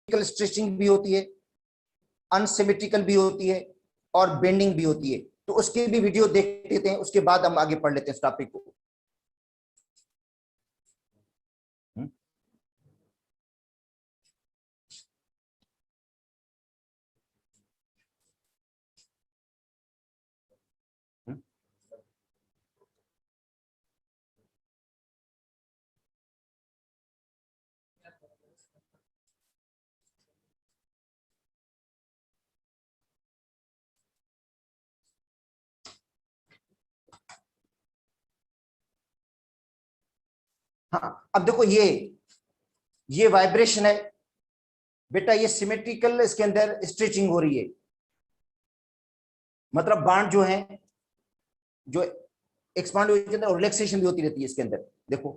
Symmetrical stretching भी होती है, अनसिमेट्रिकल भी होती है और बेंडिंग भी होती है। तो उसकी भी वीडियो देख लेते हैं, उसके बाद हम आगे पढ़ लेते हैं इस टॉपिक को। हाँ, अब देखो ये वाइब्रेशन है बेटा, ये सिमेट्रिकल इसके अंदर स्ट्रेचिंग हो रही है, मतलब बांड जो है जो एक्सपांड होती है और रिलैक्सेशन भी होती रहती है इसके अंदर, देखो।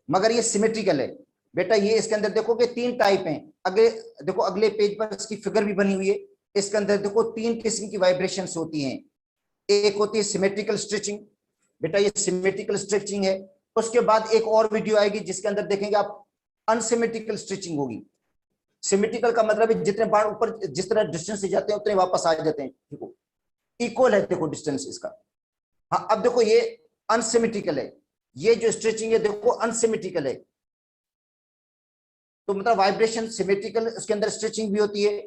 मगर ये सिमेट्रिकल है बेटा, ये इसके अंदर देखो कि 3 टाइप हैं। अगले देखो, अगले पेज पर इसकी फिगर भी बनी हुई है। इसके अंदर देखो 3 किस्म की वाइब्रेशंस होती हैं। एक होती है सिमेट्रिकल स्ट्रेचिंग, बेटा ये सिमेट्रिकल स्ट्रेचिंग है। उसके बाद एक और वीडियो आएगी जिसके अंदर देखेंगे आप अनसिमेट्रिकल स्ट्रेचिंग होगी। सिमेट्रिकल का मतलब है जितने बाण ऊपर जिस तरह डिस्टेंस से जाते हैं उतने वापस आ जाते हैं, देखो इक्वल है, देखो डिस्टेंस इसका। हाँ, अब देखो ये अनसिमेट्रिकल है, ये जो स्ट्रेचिंग है देखो अनसिमेट्रिकल है। तो मतलब वाइब्रेशन सिमेट्रिकल, उसके अंदर स्ट्रेचिंग भी होती है,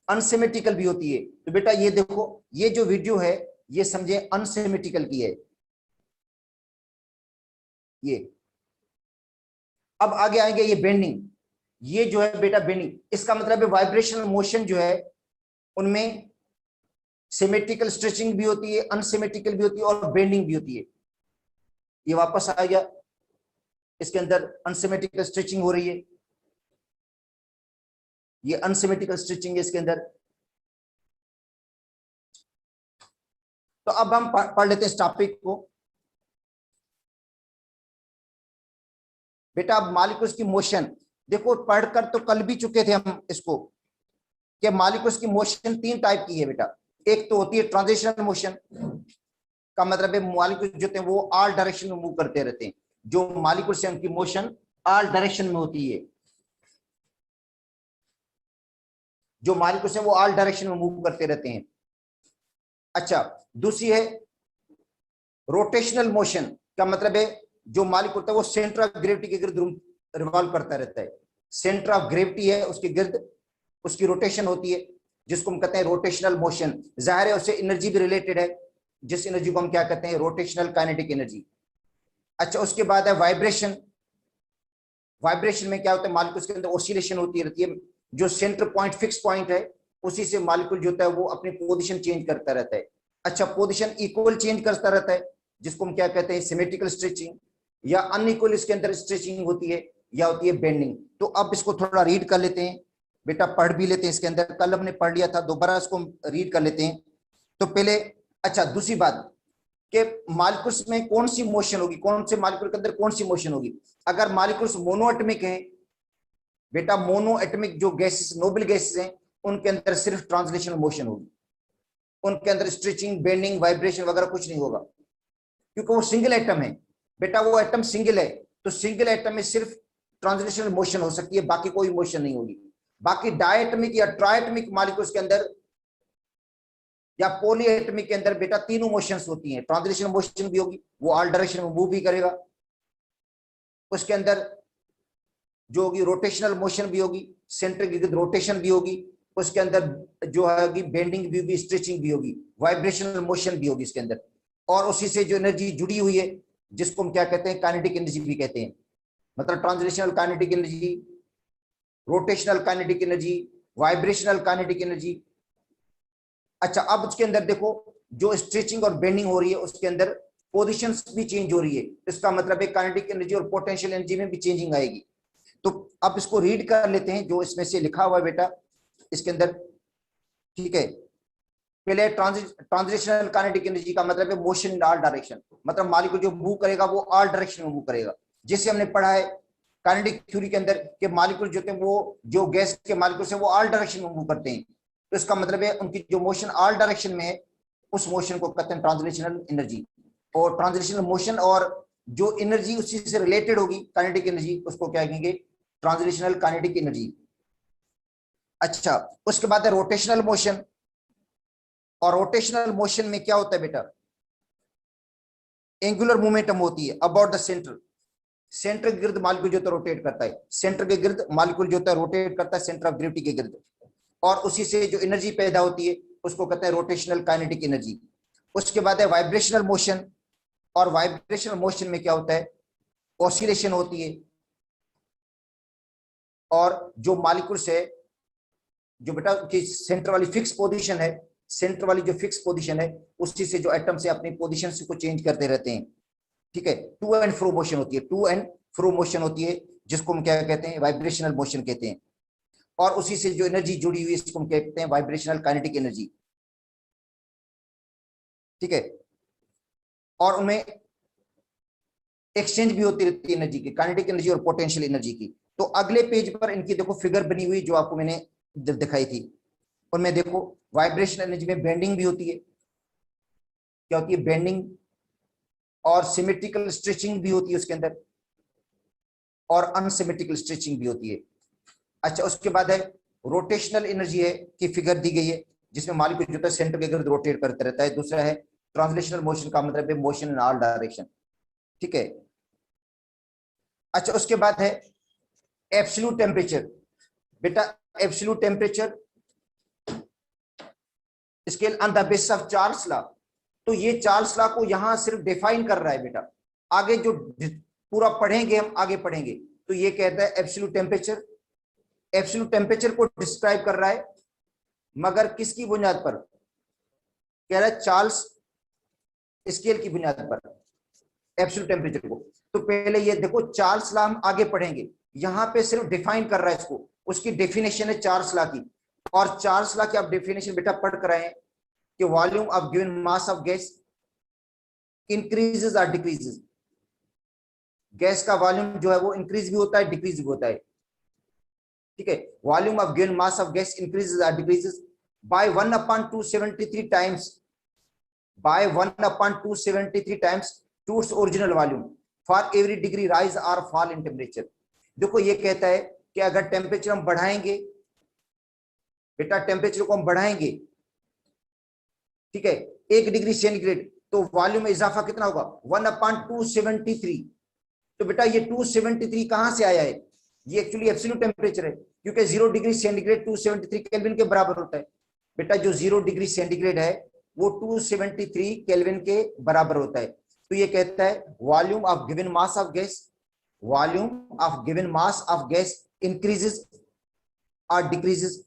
अनसिमेट्रिकल भी होती है। तो बेटा ये देखो, ये जो वीडियो है ये समझे अनसिमेट्रिकल की है ये। अब आगे आएंगे ये बेंडिंग, ये जो है बेटा बेंडिंग, इसका मतलब है वाइब्रेशनल मोशन जो है उनमें सिमेट्रिकल स्ट्रेचिंग भी होती है, अनसिमेट्रिकल भी होती है और बेंडिंग भी होती है। ये वापस आ गया, इसके अंदर अनसिमेट्रिकल स्ट्रेचिंग हो रही है, ये अनसिमेट्रिकल स्ट्रेचिंग है इसके अंदर। तो अब हम पढ़ लेते हैं इस टॉपिक को बेटा। अब मॉलिक्यूल्स की मोशन देखो, पढ़कर तो कल भी चुके थे हम इसको, कि मॉलिक्यूल्स की मोशन 3 टाइप की है बेटा। एक तो होती है ट्रांजिशनल मोशन, का मतलब है मॉलिक्यूल जो होते हैं वो ऑल डायरेक्शन में मूव करते रहते हैं। जो मॉलिक्यूल्स हैं उनकी मोशन ऑल डायरेक्शन में होती है, जो मॉलिक्यूल्स हैं वो ऑल डायरेक्शन में मूव करते रहते हैं। अच्छा, दूसरी है रोटेशनल मोशन, का मतलब है जो मॉलिक्यूल होता है वो सेंटर ऑफ ग्रेविटी के गिर्द रिवॉल्व करता रहता है। सेंटर ऑफ ग्रेविटी है उसके गिर्द, उसकी रोटेशन होती है, जिसको हम कहते हैं रोटेशनल मोशन। जाहिर है उससे एनर्जी भी रिलेटेड है, जिस एनर्जी को हम क्या कहते हैं, रोटेशनल काइनेटिक एनर्जी। अच्छा, उसके बाद है वाइब्रेशन। वाइब्रेशन में क्या होता है, मॉलिक्यूल्स के अंदर ऑसिलेशन होती रहती है, जो सेंटर पॉइंट फिक्स पॉइंट है उसी से मॉलिक्यूल जो होता है वो अपनी पोजीशन चेंज करता रहता है। अच्छा, पोजीशन इक्वल चेंज करता रहता है, जिसको हम क्या कहते हैं, सिमेट्रिकल स्ट्रेचिंग। या अनइक्वल इसके अंदर स्ट्रेचिंग होती है, या होती है बेंडिंग। तो अब इसको थोड़ा रीड कर लेते हैं बेटा, पढ़ भी लेते हैं इसके अंदर, कल हमने पढ़ लिया था, दोबारा इसको रीड कर लेते हैं। तो पहले, अच्छा दूसरी बात कि मॉलिक्यूल्स में कौन सी मोशन होगी, कौन से मॉलिक्यूल के अंदर कौन सी मोशन होगी। अगर मॉलिक्यूल्स मोनोएटमिक है बेटा, मोनोएटमिक जो गैसेस, नोबल गैसेस हैं, उनके अंदर सिर्फ ट्रांसलेशनल मोशन होगी, उनके अंदर स्ट्रेचिंग बेंडिंग वाइब्रेशन वगैरह कुछ नहीं होगा, क्योंकि वो सिंगल एटम है बेटा, वो एटम सिंगल है। तो सिंगल एटम में सिर्फ ट्रांसलेशनल मोशन हो सकती है, बाकी कोई मोशन नहीं होगी। बाकी डायटमिक या ट्राइटमिक मॉलिक्यूल्स के अंदर या पॉलीएटमिक के अंदर बेटा तीनों मोशंस होती हैं। ट्रांसलेशनल मोशन भी होगी, वो ऑल डायरेक्शन में मूव भी करेगा। उसके अंदर जो होगी रोटेशनल मोशन भी होगी, सेंट्रिक रोटेशन भी होगी। उसके अंदर जो है बेंडिंग भी होगी, स्ट्रेचिंग भी होगी, वाइब्रेशनल मोशन भी होगी इसके अंदर। और उसी से जो एनर्जी जुड़ी हुई है, जिसको हम क्या कहते हैं, काइनेटिक एनर्जी भी कहते हैं। मतलब translational kinetic energy, rotational kinetic energy, vibrational kinetic energy. अच्छा, अब उसके अंदर देखो जो स्ट्रेचिंग और बेंडिंग हो रही है उसके अंदर पोजीशंस भी चेंज हो रही है। इसका मतलब है काइनेटिक एनर्जी और पोटेंशियल एनर्जी में भी चेंजिंग आएगी। तो अब इसको रीड कर लेते हैं जो इसमें से लिखा हुआ है बेटा इसके अंदर, ठीक है। पहले ट्रांजिशनल काइनेटिक एनर्जी का मतलब है मोशन इन ऑल डायरेक्शन, मतलब मॉलिक्यूल जो मूव करेगा वो ऑल डायरेक्शन में मूव करेगा। जिससे हमने पढ़ा है काइनेटिक थ्योरी के अंदर कि मॉलिक्यूल जो थे वो जो गैस के मॉलिक्यूल्स हैं वो ऑल डायरेक्शन में मूव करते हैं। तो इसका मतलब है उनकी जो मोशन ऑल डायरेक्शन में है उस मोशन को कहते हैं ट्रांसलेशनल एनर्जी। और ट्रांसलेशनल मोशन और जो एनर्जी उसी से रिलेटेड होगी काइनेटिक एनर्जी, उसको क्या कहेंगे, ट्रांसलेशनल काइनेटिक एनर्जी। अच्छा, उसके बाद है रोटेशनल मोशन। और रोटेशनल मोशन में क्या होता है बेटा, एंगुलर मोमेंटम होती है अबाउट द सेंटर। सेंटर के गिर्द मालिक्यूल जो होता है रोटेट करता है, सेंटर के गिर्द मालिक्यूल जो होता है रोटेट करता है सेंटर ऑफ ग्रेविटी के गिर्द, और उसी से जो एनर्जी पैदा होती है उसको कहते हैं रोटेशनल काइनेटिक एनर्जी। उसके बाद है वाइब्रेशनल मोशन। और वाइब्रेशनल मोशन में क्या होता है, ऑसिलेशन होती है। और जो मालिक्यूल्स है, जो बेटा की सेंटर वाली फिक्स पोजीशन है, सेंटर वाली जो फिक्स पोजीशन है उसी से जो एटम से अपनी पोजीशन को चेंज करते रहते हैं। ठीक है, टू एंड फ्रो मोशन होती है, टू एंड फ्रो मोशन होती है, जिसको हम क्या कहते हैं, वाइब्रेशनल मोशन कहते हैं। और उसी से जो एनर्जी जुड़ी हुई है इसको हम कहते हैं वाइब्रेशनल काइनेटिक एनर्जी। ठीक है, और उनमें एक्सचेंज भी होती रहती है एनर्जी की, काइनेटिक एनर्जी और पोटेंशियल एनर्जी की। तो अगले पेज पर इनकी देखो फिगर बनी हुई जो आपको मैंने दिखाई थी, उनमें देखो वाइब्रेशनल एनर्जी में बेंडिंग भी होती है। क्या होती है, बेंडिंग, और सिमेट्रिकल स्ट्रेचिंग भी होती है उसके अंदर, और अनसिमेट्रिकल स्ट्रेचिंग भी होती है। अच्छा, उसके बाद है रोटेशनल एनर्जी है की फिगर दी गई है, जिसमें मालिक्यूल जो है सेंटर के गिर्द रोटेट करते रहता है। दूसरा है ट्रांसलेशनल मोशन, का मतलब है मोशन इन ऑल डायरेक्शन। ठीक है। अच्छा, उसके बाद है एब्सोल्यूट टेम्परेचर। बेटा absolute temperature scale on the basis of Charles law. तो ये चार्ल्स लॉ को यहां सिर्फ डिफाइन कर रहा है बेटा, आगे जो पूरा पढ़ेंगे हम, आगे पढ़ेंगे। तो ये कहता है एब्सोल्यूट टेम्परेचर, एब्सोल्यूट टेम्परेचर को डिस्क्राइब कर रहा है, मगर किसकी बुनियाद पर कह रहा है, चार्ल्स स्केल की बुनियाद पर एब्सोल्यूट टेम्परेचर को। तो पहले ये देखो चार्ल्स लॉ हम आगे पढ़ेंगे, यहां पे सिर्फ डिफाइन कर रहा है इसको, उसकी डेफिनेशन है चार्ल्स लॉ की। और चार्ल्स लॉ की आप डेफिनेशन बेटा पढ़ कर आए कि volume of given mass of gas increases और डिक्रीजेस। गैस का वॉल्यूम जो है वो इंक्रीज भी होता है, डिक्रीज भी होता है। ठीक है, volume of given mass of gas increases और decreases by 1/273 times, by 1/273 times towards original volume for every degree rise और फॉल इन टेम्परेचर। देखो ये कहता है कि अगर टेम्परेचर हम बढ़ाएंगे, बेटा टेम्परेचर को हम बढ़ाएंगे, ठीक है, 1 डिग्री सेंटीग्रेड, तो वॉल्यूम में इजाफा कितना होगा, 1/273। तो बेटा ये 273 कहां से आया है, ये एक्चुअली एब्सोल्यूट टेम्परेचर है, क्योंकि 0 डिग्री सेंटीग्रेड 273 केल्विन के बराबर होता है। बेटा जो 0 डिग्री सेंटीग्रेड है वो 273 केल्विन के बराबर होता है। तो ये कहता है volume of given mass of gas, volume of given mass of gas increases और decreases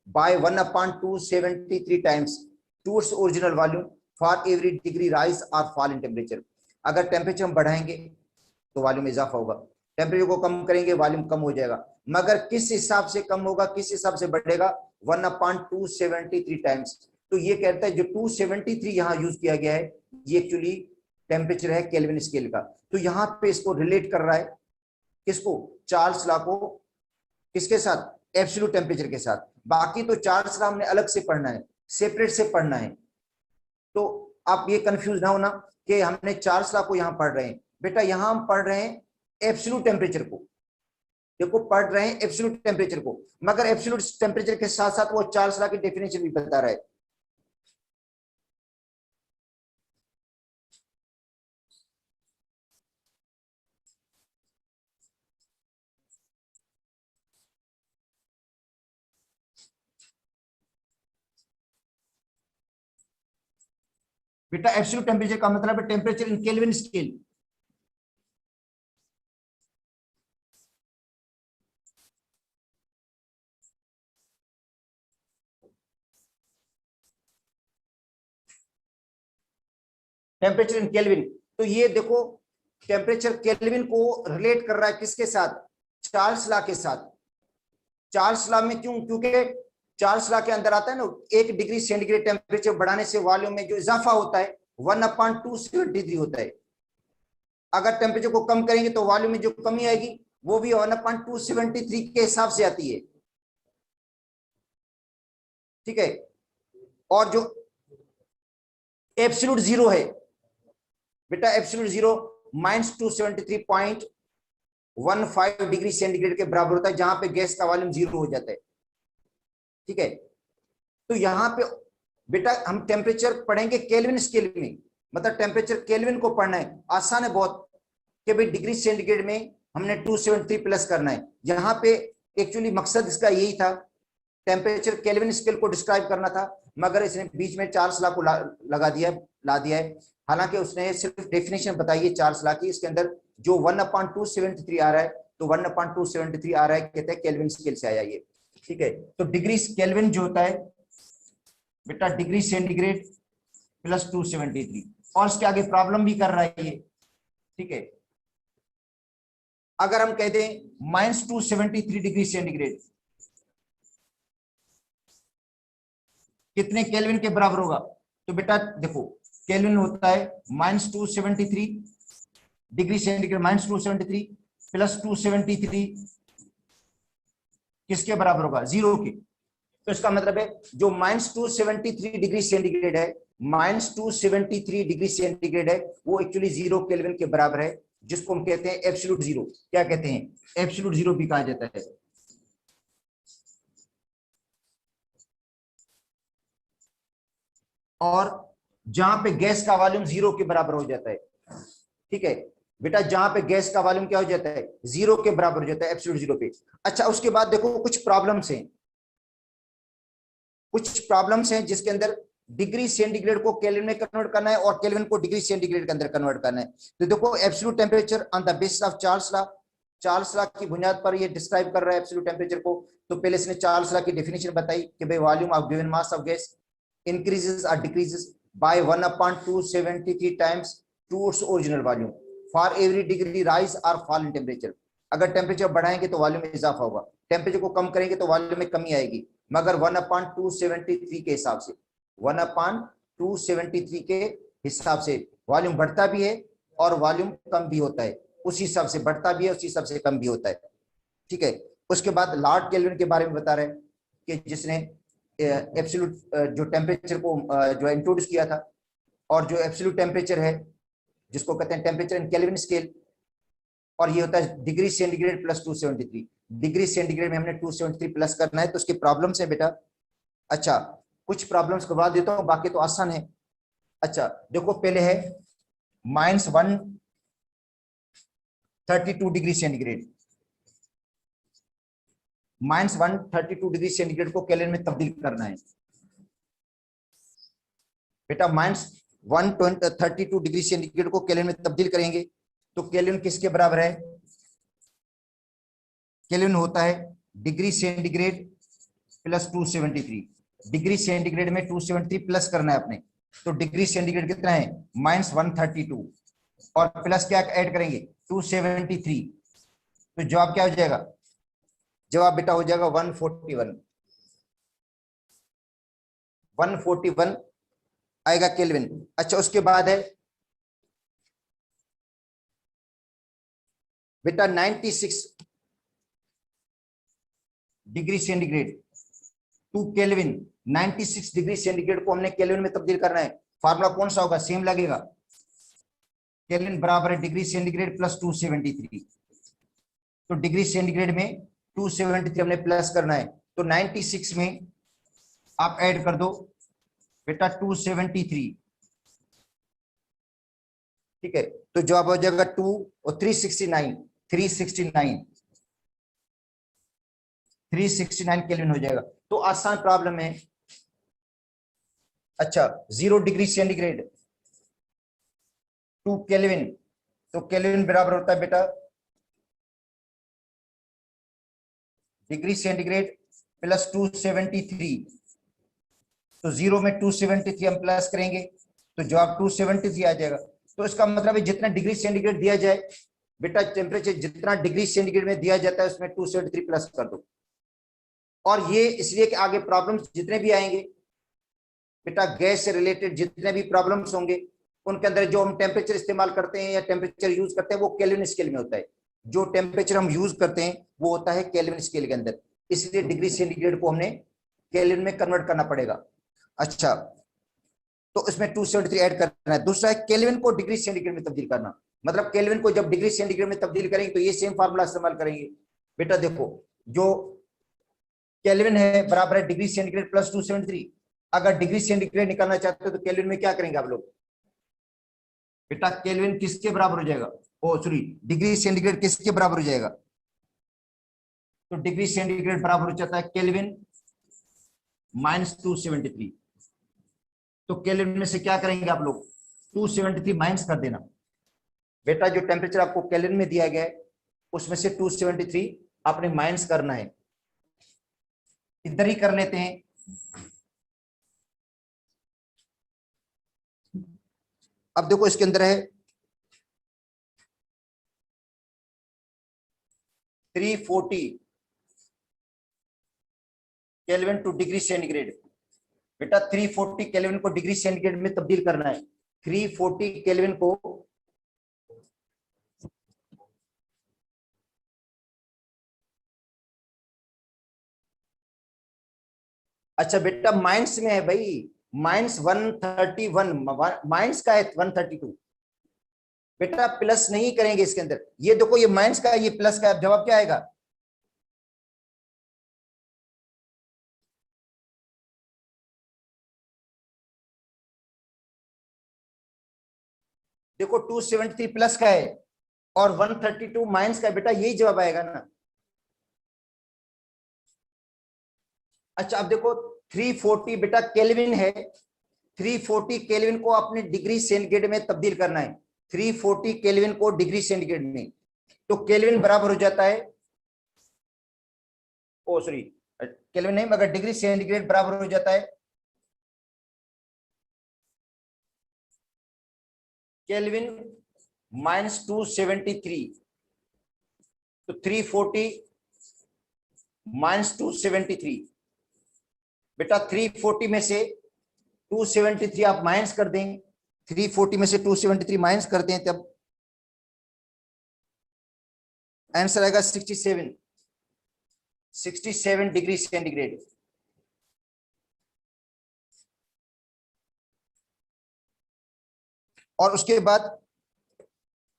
by 1/273 times towards original volume for every degree rise और फॉल इन टेम्परेचर। अगर टेम्परेचर हम बढ़ाएंगे तो वॉल्यूम में इजाफा होगा, टेम्परेचर को कम करेंगे वॉल्यूम कम हो जाएगा, मगर किस हिसाब से कम होगा, किस हिसाब से बढ़ेगा, 1/273 टाइम्स। तो ये कहता है जो 273 यहां यूज किया गया है ये एक्चुअली टेम्परेचर है केल्विन स्केल का। तो यहां पे इसको रिलेट कर रहा है, किसको, चार्ल्स लॉ को, किसके साथ, एब्सोल्यूट टेम्परेचर के साथ। बाकी तो चार्ल्स लॉ हमने अलग से पढ़ना है, सेपरेट से पढ़ना है। तो आप ये कंफ्यूज ना होना कि हमने चार्ल्स लॉ को यहां पढ़ रहे हैं, बेटा यहां हम पढ़ रहे हैं एब्सोल्यूट टेम्परेचर को। देखो पढ़ रहे हैं एब्सोल्यूट टेम्परेचर को, मगर एब्सोल्यूट टेम्परेचर के साथ साथ वो चार्ल्स लॉ की डेफिनेशन भी बता रहा है। बेटा एब्सोल्यूट टेम्परेचर का मतलब है temperature in kelvin scale. Temperature in kelvin, तो ये देखो टेम्परेचर केल्विन को रिलेट कर रहा है किसके साथ, चार्ल्स लॉ के साथ। चार्ल्स लॉ में क्यों, क्योंकि चार्ल्स लॉ के अंदर आता है ना 1 डिग्री सेंटीग्रेड टेम्परेचर बढ़ाने से वॉल्यूम में जो इजाफा होता है 1/273 होता है। अगर टेम्परेचर को कम करेंगे तो वॉल्यूम में जो कमी आएगी वो भी 1/273 के हिसाब से आती है। ठीक है, और जो एब्सोल्यूट जीरो है बेटा, एब्सोल्यूट जीरो -273.15 डिग्री सेंटीग्रेड के बराबर होता है, जहां पे गैस का वॉल्यूम जीरो हो जाता है। ठीक है। तो यहाँ पे बेटा हम टेम्परेचर पढ़ेंगे केल्विन स्केल में, मतलब टेम्परेचर केल्विन को पढ़ना है, आसान है बहुत, कि भाई डिग्री सेंटीग्रेड में हमने 273 प्लस करना है। यहाँ पे एक्चुअली मकसद इसका यही था, टेम्परेचर केल्विन स्केल को डिस्क्राइब करना था, मगर इसने बीच में चार्ल्स लॉ को ला दिया है। हालांकि उसने सिर्फ डेफिनेशन बताई है चार्ल्स लॉ की, इसके अंदर जो 1/273 आ रहा है, तो 1/273 आ रहा है, कहते हैं केल्विन स्केल से आया ये, ठीक है। तो डिग्री केल्विन जो होता है बेटा डिग्री सेंटीग्रेड प्लस 273, और इसके आगे प्रॉब्लम भी कर रहा है ये, ठीक है। अगर हम कह दें -273 डिग्री सेंटीग्रेड कितने केल्विन के बराबर होगा, तो बेटा देखो केल्विन होता है -273 डिग्री सेंटीग्रेड, -273 प्लस 273 किसके बराबर होगा, 0 के। तो इसका मतलब है जो -273 डिग्री सेंटीग्रेड है, -273 डिग्री सेंटीग्रेड है, वो एक्चुअली 0 केल्विन के बराबर है, जिसको हम कहते हैं एब्सोल्यूट जीरो। क्या कहते हैं, एब्सोल्यूट जीरो भी कहा जाता है। और जहां पे गैस का वॉल्यूम 0 के बराबर हो जाता है, ठीक है बेटा, जहां पे गैस का वॉल्यूम क्या हो जाता है, 0 के बराबर हो जाता है, एब्सोल्यूट जीरो पे। अच्छा, उसके बाद देखो कुछ प्रॉब्लम्स हैं, कुछ प्रॉब्लम्स हैं जिसके अंदर डिग्री सेंटीग्रेड को केल्विन में कन्वर्ट करना है और केल्विन को डिग्री सेंटीग्रेड के अंदर कन्वर्ट करना है। तो देखो absolute temperature on the basis of Charles law, Charles law की बुनियाद पर ये डिस्क्राइब कर रहा है एब्सोल्यूट टेम्परेचर को। तो पहले इसने चार्ल्स लॉ की डेफिनेशन बताई कि भाई volume of given mass of gas increases और decreases by 1/273 times to its original volume for every degree rise और फॉल इन टेम्परेचर। अगर टेम्परेचर बढ़ाएंगे तो वॉल्यूम में इजाफा होगा, टेम्परेचर को कम करेंगे तो वॉल्यूम में कमी आएगी, मगर 1/273 के हिसाब से, 1/273 के हिसाब से वॉल्यूम बढ़ता भी है और वॉल्यूम कम भी होता है, उसी हिसाब से बढ़ता भी है, उसी हिसाब से कम भी होता है, ठीक है। उसके बाद लॉर्ड केल्विन के बारे में बता रहे हैं कि जिसने एब्सोल्यूट जो टेम्परेचर को जो इंट्रोड्यूस किया था, और जो एब्सोल्यूट टेम्परेचर है जिसको कहते हैं टेम्परेचर इन केल्विन स्केल, और ये होता है degree centigrade plus 273। Degree centigrade में हमने 273 प्लस करना है, तो उसके प्रॉब्लम्स है बेटा। अच्छा, कुछ प्रॉब्लम्स करवा देता हूं, बाकी तो आसान है। अच्छा देखो, पहले है -132 डिग्री सेंटीग्रेड, -132 डिग्री सेंटीग्रेड को केल्विन में तब्दील करना है बेटा। -132 डिग्री सेंटीग्रेड को केल्विन में तब्दील करेंगे तो केल्विन किसके बराबर है, केल्विन होता है degree centigrade plus 273। Degree centigrade में 273 प्लस करना है अपने, तो डिग्री सेंटीग्रेड कितना है -132, और प्लस क्या ऐड करेंगे 273, तो जवाब क्या हो जाएगा, जवाब बेटा हो जाएगा 141 आएगा केल्विन। अच्छा, उसके बाद है बेटा 96 degree centigrade to kelvin. 96 degree centigrade को हमने केल्विन में तब्दील करना है, फार्मूला कौन सा होगा, सेम लगेगा, केल्विन बराबर है डिग्री सेंटीग्रेड प्लस 273। तो डिग्री सेंटीग्रेड में 273 हमने प्लस करना है, तो 96 में आप ऐड कर दो बेटा 273, ठीक है। तो जवाब हो जाएगा 2 और 369 केल्विन हो जाएगा। तो आसान प्रॉब्लम है। अच्छा, 0 डिग्री सेंटीग्रेड टू केल्विन, तो केल्विन बराबर होता है बेटा डिग्री सेंटीग्रेड प्लस 273। तो 0 में 273 हम प्लस करेंगे तो जवाब 273 आ जाएगा। तो इसका मतलब है जितना डिग्री सेंटीग्रेड दिया जाए बेटा, टेम्परेचर जितना डिग्री सेंटीग्रेड में दिया जाता है उसमें 273 प्लस कर दो। और ये इसलिए कि आगे प्रॉब्लम्स जितने भी आएंगे बेटा, गैस से रिलेटेड जितने भी प्रॉब्लम्स होंगे उनके अंदर जो हम टेम्परेचर इस्तेमाल करते हैं या टेम्परेचर यूज करते हैं वो केल्विन स्केल में होता है। जो टेम्परेचर हम यूज करते हैं वो होता है केल्विन स्केल के अंदर, इसलिए डिग्री सेंटीग्रेड को हमने केल्विन में कन्वर्ट करना पड़ेगा। अच्छा, तो इसमें 273 ऐड करना है। दूसरा है केल्विन को डिग्री सेंटीग्रेड में तब्दील करना, मतलब केल्विन को जब डिग्री सेंटीग्रेड में तब्दील करेंगे तो ये सेम फार्मूला इस्तेमाल करेंगे बेटा। देखो, जो केल्विन है बराबर है डिग्री सेंटीग्रेड प्लस 273। अगर डिग्री सेंटीग्रेड निकालना चाहते हो तो केल्विन में क्या करेंगे आप लोग बेटा? केल्विन किसके बराबर हो जाएगा? ओ सॉरी, डिग्री सेंटीग्रेड किसके बराबर हो जाएगा? तो डिग्री सेंटीग्रेड बराबर हो जाता है केल्विन माइनस 273। तो केल्विन में से क्या करेंगे आप लोग? 273 माइनस कर देना। बेटा जो टेम्परेचर आपको केल्विन में दिया गया है उसमें से 273 आपने माइनस करना है। इधर ही कर लेते हैं। अब देखो इसके अंदर है 340 केल्विन टू डिग्री सेंटीग्रेड। बेटा 340 केल्विन को डिग्री सेंटीग्रेड में तब्दील करना है। 340 केल्विन को अच्छा बेटा माइनस में है भाई, माइनस 131, माइनस का है 132। बेटा प्लस नहीं करेंगे इसके अंदर, ये देखो ये माइनस का है ये प्लस का है, जवाब क्या आएगा? देखो 273 प्लस का है और 132 माइनस का है, बेटा यही जवाब आएगा ना। अच्छा अब देखो 340 बेटा केल्विन है, 340 केल्विन को अपने डिग्री सेंटीग्रेड में तब्दील करना है। 340 केल्विन को डिग्री सेंटीग्रेड में, तो केल्विन बराबर हो जाता है, ओ सॉरी केल्विन नहीं मगर डिग्री सेंटीग्रेड बराबर हो जाता है केल्विन माइनस 273। तो 340 माइनस 273, बेटा 340 में से 273 आप माइनस कर दें, 340 में से 273 माइनस कर दें तब आंसर आएगा 67 डिग्री सेंटीग्रेड। और उसके बाद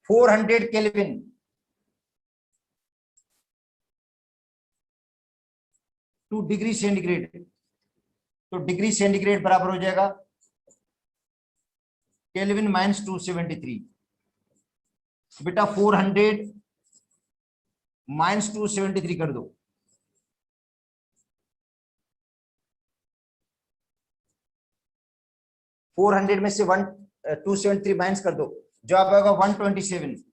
400 केल्विन टू डिग्री सेंटीग्रेड, तो डिग्री सेंटीग्रेड बराबर हो जाएगा केल्विन माइनस 273। बेटा 400 माइनस 273 कर दो, फोर हंड्रेड में से 273 माइनस कर दो, जवाब आएगा 127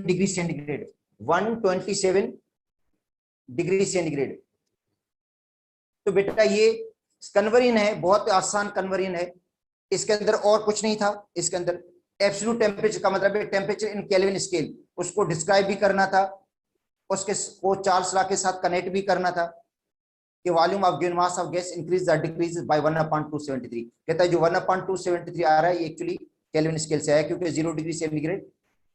डिग्री सेंटीग्रेड, 127 डिग्री सेंटीग्रेड। तो बेटा ये कन्वर्जन है, बहुत आसान कन्वर्जन है, इसके अंदर और कुछ नहीं था। इसके अंदर एब्सोल्यूट टेम्परेचर का मतलब है टेम्परेचर इन केल्विन स्केल, उसको डिस्क्राइब भी करना था, उसके को चार्ल्स लॉ के साथ कनेक्ट भी करना था कि volume of given mass of gas increase और डिक्रीज बाय 1/273। कहता है जो 1/273 आ रहा है ये एक्चुअली केल्विन स्केल से आया, क्योंकि 0 डिग्री सेंटीग्रेड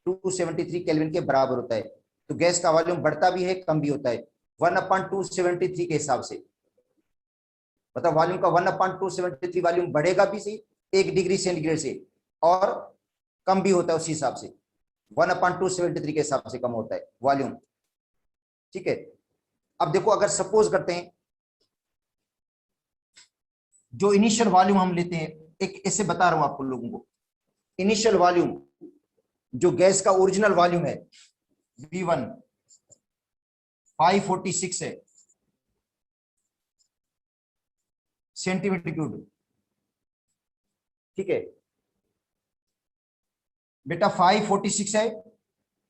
273 केल्विन के बराबर होता है। तो गैस का वॉल्यूम बढ़ता भी है कम भी होता है 1/273 के हिसाब से। मतलब वॉल्यूम का 1/273 वॉल्यूम बढ़ेगा भी सही 1 डिग्री सेंटीग्रेड से, और कम भी होता है उसी हिसाब से, 1/273 के हिसाब से कम होता है वॉल्यूम। ठीक है, अब देखो अगर सपोज करते हैं जो इनिशियल वॉल्यूम हम लेते हैं, एक ऐसे बता रहा हूं आपको लोगों को, इनिशियल वॉल्यूम जो गैस का ओरिजिनल वॉल्यूम है V1 546 है सेंटीमीटर क्यूब। ठीक है बेटा 546 है,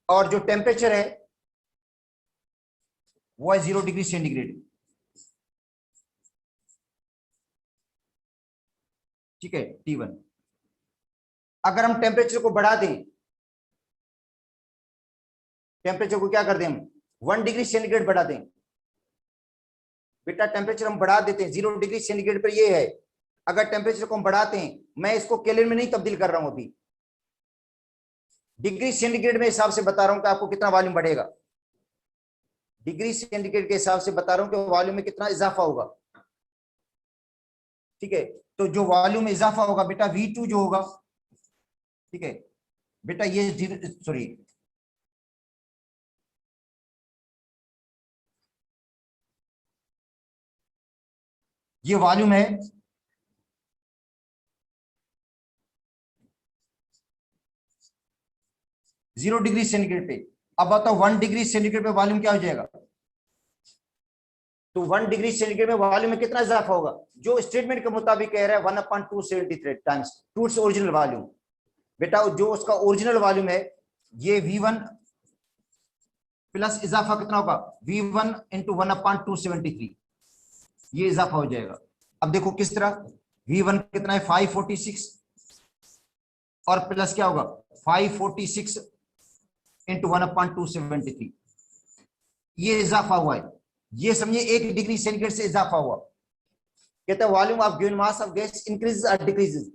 और जो टेम्परेचर है वो है 0 डिग्री सेंटीग्रेड। ठीक है T1। अगर हम टेम्परेचर को बढ़ा दें, टेम्परेचर को क्या कर दें हम 1 डिग्री सेंटीग्रेड बढ़ा दें, बेटा टेम्परेचर हम बढ़ा देते हैं 0 डिग्री सेंटीग्रेड पर ये है। अगर टेम्परेचर को हम बढ़ाते हैं, मैं इसको केल्विन में नहीं तब्दील कर रहा हूं अभी, डिग्री सेंटीग्रेड में हिसाब से बता रहा हूं कि आपको कितना वॉल्यूम बढ़ेगा, डिग्री सेंटीग्रेड के हिसाब से बता रहा हूं कि वॉल्यूम में कितना इजाफा होगा। ठीक है, तो जो वॉल्यूम में इजाफा होगा बेटा V2 जो होगा, ठीक है बेटा ये सॉरी ये वॉल्यूम है 0 डिग्री सेंटीग्रेड पे। अब बताओ 1 डिग्री सेंटीग्रेड पे वॉल्यूम क्या हो जाएगा? तो 1 डिग्री सेंटीग्रेड में वॉल्यूम में कितना इजाफा होगा? जो स्टेटमेंट के मुताबिक कह रहा है 1/273 times to its original volume. बेटा जो उसका ओरिजिनल वॉल्यूम है ये V1 प्लस इजाफा कितना होगा? V1 इंटू 1/273, ये इजाफा हो जाएगा। अब देखो किस तरह, V1 कितना है 546 और प्लस क्या होगा 546 इंटू 1/273, ये इजाफा हुआ है। ये समझिए 1 डिग्री सेंटीग्रेड से इजाफा हुआ। कहता है volume of given mass of gas increases और decreases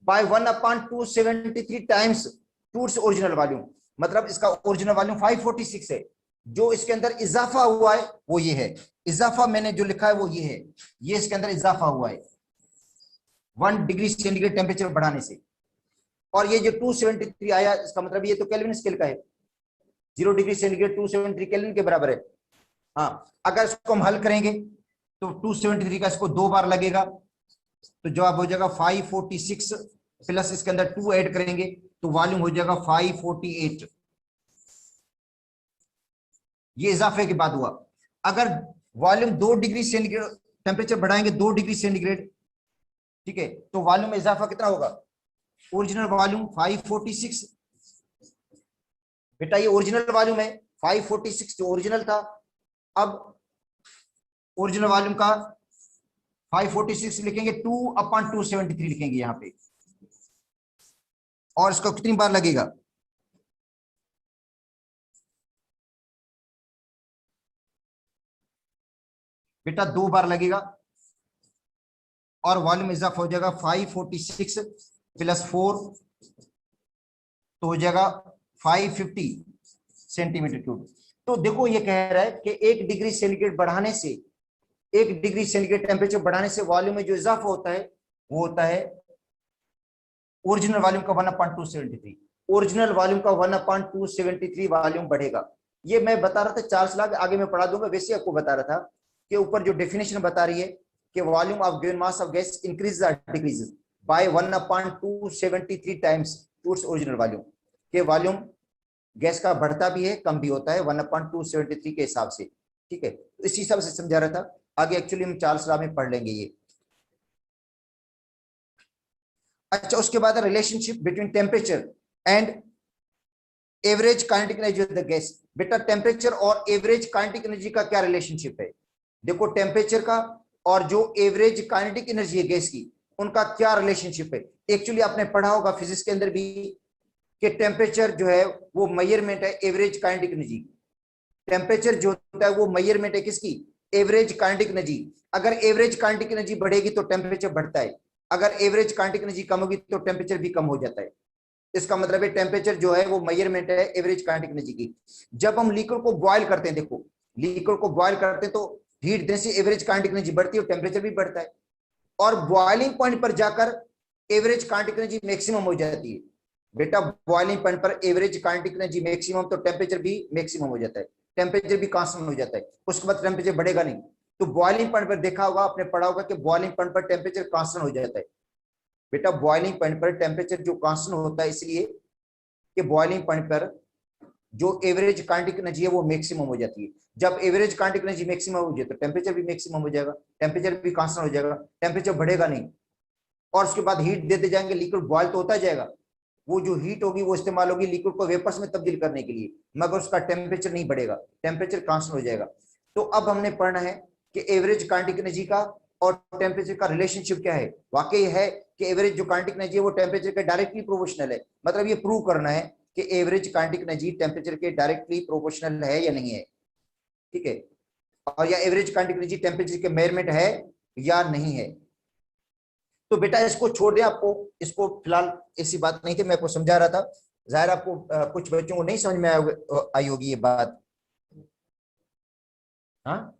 by 1/273 times to its original volume. मतलब इसका ओरिजिनल वॉल्यूम 546 है, जो इसके अंदर इजाफा हुआ है वो ये है। इजाफा मैंने जो लिखा है वो ये है, ये इसके अंदर इजाफा हुआ है 1 डिग्री सेंटीग्रेड टेम्परेचर बढ़ाने से। और ये जो 273 आया इसका मतलब ये तो केल्विन स्केल का है। 0 डिग्री सेंटीग्रेड 273 केल्विन के बराबर है। हाँ, अगर इसको हम हल करेंगे तो 273 का इसको 2 बार लगेगा, तो जवाब हो जाएगा 546 प्लस इसके अंदर 2 ऐड करेंगे तो वॉल्यूम हो जाएगा 548। ये इजाफे के बाद हुआ। अगर वॉल्यूम 2 डिग्री सेंटीग्रेड टेम्परेचर बढ़ाएंगे 2 डिग्री सेंटीग्रेड, ठीक है, तो वॉल्यूम में इजाफा कितना होगा? ओरिजिनल वॉल्यूम 546, बेटा ये ओरिजिनल वॉल्यूम है 546 जो ओरिजिनल था। अब ओरिजिनल वॉल्यूम का 546 लिखेंगे 2/273 लिखेंगे यहां पे, और इसको कितनी बार लगेगा? बेटा 2 बार लगेगा और वॉल्यूम इजाफा हो जाएगा 546 प्लस 4 तो हो जाएगा 550 सेंटीमीटर क्यूब। तो देखो ये कह रहा है कि 1 डिग्री सेंटीग्रेड बढ़ाने से, 1 डिग्री सेंटीग्रेड टेम्परेचर बढ़ाने से वॉल्यूम में जो इजाफा होता है वो होता है ओरिजिनल वॉल्यूम का 1/273। ओरिजिनल वॉल्यूम का 1/273 वॉल्यूम बढ़ेगा। ये मैं बता रहा था 4 स्लाइड आगे मैं पढ़ा दूंगा, वैसे आपको बता रहा था कि ऊपर जो डेफिनेशन बता रही है कि volume of given mass of gas increases और decreases by 1/273 times to its original volume. के वॉल्यूम गैस का बढ़ता भी है कम भी होता है 1/273 के हिसाब से, ठीक है। तो इसी हिसाब से समझा रहा था। आगे एक्चुअली हम 4 स्लाइड में पढ़ लेंगे ये। अच्छा, उसके बाद relationship between temperature and average kinetic energy of the gas. बेटा टेम्परेचर और एवरेज काइनेटिक एनर्जी का क्या रिलेशनशिप है? देखो टेम्परेचर का और जो एवरेज काइनेटिक एनर्जी है गैस की, उनका क्या रिलेशनशिप है? एक्चुअली आपने पढ़ा होगा फिजिक्स के अंदर भी कि टेम्परेचर जो है वो मेजरमेंट है एवरेज काइनेटिक एनर्जी। टेम्परेचर जो होता है वो मेजरमेंट है किसकी? Average kinetic energy. अगर एवरेज काइनेटिक एनर्जी बढ़ेगी तो टेम्परेचर बढ़ता है, अगर एवरेज काइनेटिक एनर्जी कम होगी तो टेम्परेचर भी कम हो जाता है। इसका मतलब है टेम्परेचर जो है वो मेजरमेंट है एवरेज काइनेटिक एनर्जी की। जब हम लिक्विड को बॉयल करते हैं, देखो लिक्विड को बॉयल करते हैं तो हीट देने से एवरेज काइनेटिक एनर्जी बढ़ती है और टेम्परेचर भी बढ़ता है, और बॉइलिंग पॉइंट पर जाकर एवरेज काइनेटिक एनर्जी मैक्सिमम हो जाती है। बेटा बॉइलिंग पॉइंट पर एवरेज काइनेटिक एनर्जी मैक्सिमम तो टेम्परेचर भी मैक्सिमम हो जाता है, टेम्परेचर भी कांस्टेंट हो जाता है, उसके बाद टेम्परेचर बढ़ेगा नहीं। तो बॉइलिंग पॉइंट पर देखा होगा आपने, पढ़ा होगा कि बॉइलिंग पॉइंट पर टेम्परेचर कांस्टेंट हो जाता है। बेटा बॉइलिंग पॉइंट पर टेम्परेचर जो कांस्टेंट होता है इसलिए कि बॉइलिंग पॉइंट पर जो एवरेज काइनेटिक एनर्जी है वो मैक्सिमम हो जाती है। जब एवरेज काइनेटिक एनर्जी मैक्सिमम हो जाए तो टेम्परेचर भी मैक्सिमम हो जाएगा, टेम्परेचर भी कांस्टेंट हो जाएगा, टेम्परेचर बढ़ेगा नहीं। और उसके बाद हीट देते जाएंगे, लिक्विड बॉयल तो होता जाएगा, वो जो हीट होगी वो इस्तेमाल होगी लिक्विड को वेपर्स में तब्दील करने के लिए, मगर उसका टेम्परेचर नहीं बढ़ेगा, टेम्परेचर कांस्टेंट हो जाएगा। तो अब हमने पढ़ना है कि एवरेज काइनेटिक एनर्जी का और टेम्परेचर का रिलेशनशिप क्या है। वाकई है कि एवरेज जो काइनेटिक एनर्जी है वो टेम्परेचर के डायरेक्टली प्रोपोर्शनल है। मतलब ये प्रूव करना है कि एवरेज काइनेटिक एनर्जी टेम्परेचर के डायरेक्टली प्रोपोर्शनल है या नहीं है, ठीक है, और या एवरेज काइनेटिक एनर्जी टेम्परेचर के मेजरमेंट है या नहीं है। तो बेटा इसको छोड़ दे, आपको इसको फिलहाल ऐसी बात नहीं थी, मैं आपको समझा रहा था। जाहिर आपको कुछ बच्चों को नहीं समझ में आई होगी ये बात। हाँ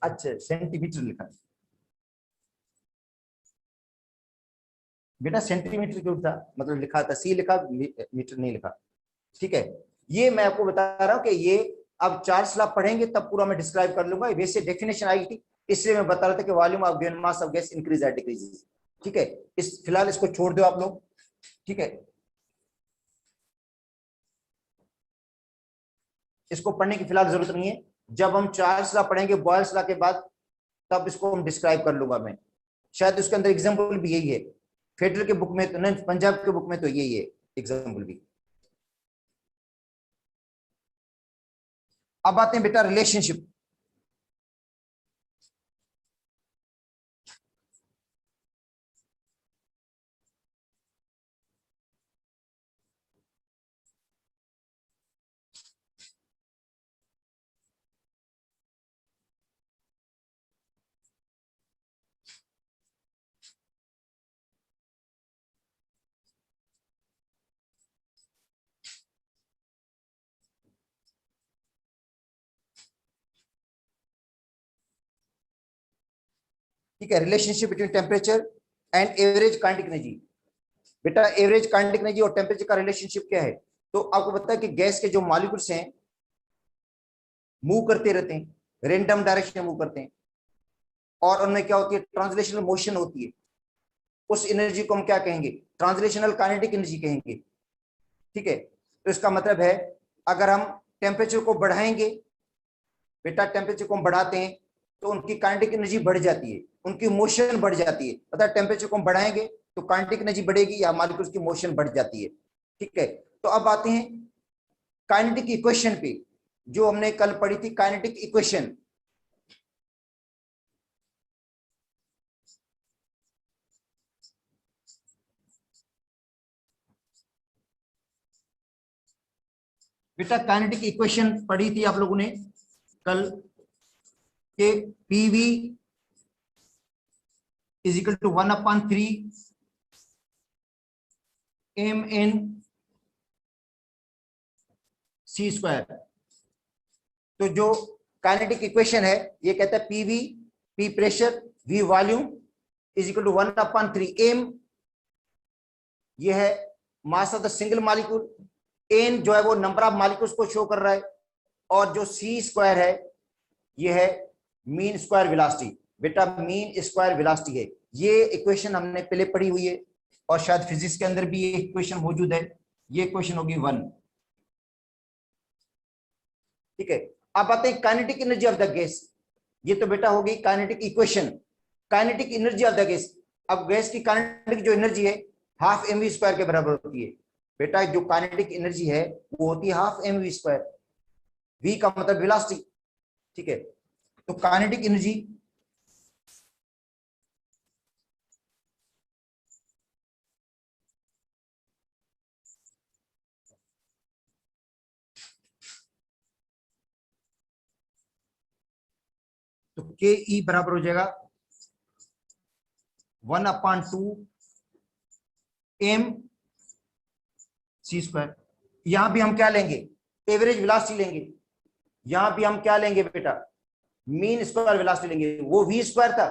अच्छा, सेंटीमीटर लिखा है। बेटा सेंटीमीटर क्यूब था, मतलब लिखा था सी लिखा, मीटर नहीं लिखा। ठीक है, ये मैं आपको बता रहा हूं कि ये अब 4 स्लैब पढ़ेंगे तब पूरा मैं डिस्क्राइब कर लूंगा। वैसे डेफिनेशन आई थी, इसलिए मैं बता रहा था कि volume of given mass of gas increase at decreases. ठीक है, इस फिलहाल इसको छोड़ दो आप लोग। ठीक है, इसको पढ़ने की फिलहाल जरूरत नहीं है। जब हम 4 स्लैब पढ़ेंगे बॉयल्स लॉ के बाद, तब इसको हम डिस्क्राइब कर लूंगा मैं। शायद उसके अंदर एग्जाम्पल भी यही है, फेडरल के बुक में तो नहीं, पंजाब के बुक में तो यही है एग्जाम्पल भी। अब आते हैं बेटा रिलेशनशिप। ठीक है, relationship between temperature and average kinetic energy. बेटा एवरेज काइनेटिक एनर्जी और टेम्परेचर का रिलेशनशिप क्या है? तो आपको पता है कि गैस के जो मॉलिक्यूल्स हैं मूव करते रहते हैं, रेंडम डायरेक्शन में मूव करते हैं, और उनमें क्या होती है, ट्रांसलेशनल मोशन होती है। उस एनर्जी को हम क्या कहेंगे? ट्रांसलेशनल काइनेटिक एनर्जी कहेंगे। ठीक है, तो इसका मतलब है अगर हम टेम्परेचर को बढ़ाएंगे, बेटा टेम्परेचर को हम बढ़ाते हैं तो उनकी काइनेटिक एनर्जी बढ़ जाती है, उनकी मोशन बढ़ जाती है। पता है टेम्परेचर को हम बढ़ाएंगे तो काइनेटिक एनर्जी बढ़ेगी या मॉलिक्यूल्स की मोशन बढ़ जाती है। ठीक है, तो अब आते हैं काइनेटिक इक्वेशन पे, जो हमने कल पढ़ी थी काइनेटिक इक्वेशन। बेटा काइनेटिक इक्वेशन पढ़ी थी आप लोगों ने कल, के PV is equal to 1/3 mn c square. तो जो काइनेटिक इक्वेशन है ये कहता है PV, P pressure, V volume is equal to 1/3 m, ये है mass of the single molecule, n जो है वो नंबर ऑफ मॉलिक्यूल्स को शो कर रहा है, और जो c स्क्वायर है ये है मीन स्क्वायर वेलोसिटी। बेटा मीन स्क्वायर वेलोसिटी है, ये इक्वेशन हमने पहले पढ़ी हुई है, और शायद फिजिक्स के अंदर भी ये इक्वेशन मौजूद है। ये इक्वेशन होगी 1। ठीक है, अब आते हैं kinetic energy of the gas. ये तो बेटा होगी kinetic equation, kinetic energy of the gas. अब गैस की काइनेटिक जो एनर्जी है हाफ mv स्क्वायर के बराबर होती है। बेटा जो काइनेटिक एनर्जी है वो होती है हाफ mv स्क्वायर, v का मतलब वेलोसिटी। ठीक है, तो काइनेटिक एनर्जी तो के ई बराबर हो जाएगा 1/2 m c स्क्वायर। यहां भी हम क्या लेंगे? एवरेज वेलोसिटी लेंगे। यहां भी हम क्या लेंगे बेटा? मीन स्क्वायर वेलोसिटी लेंगे। वो v स्क्वायर था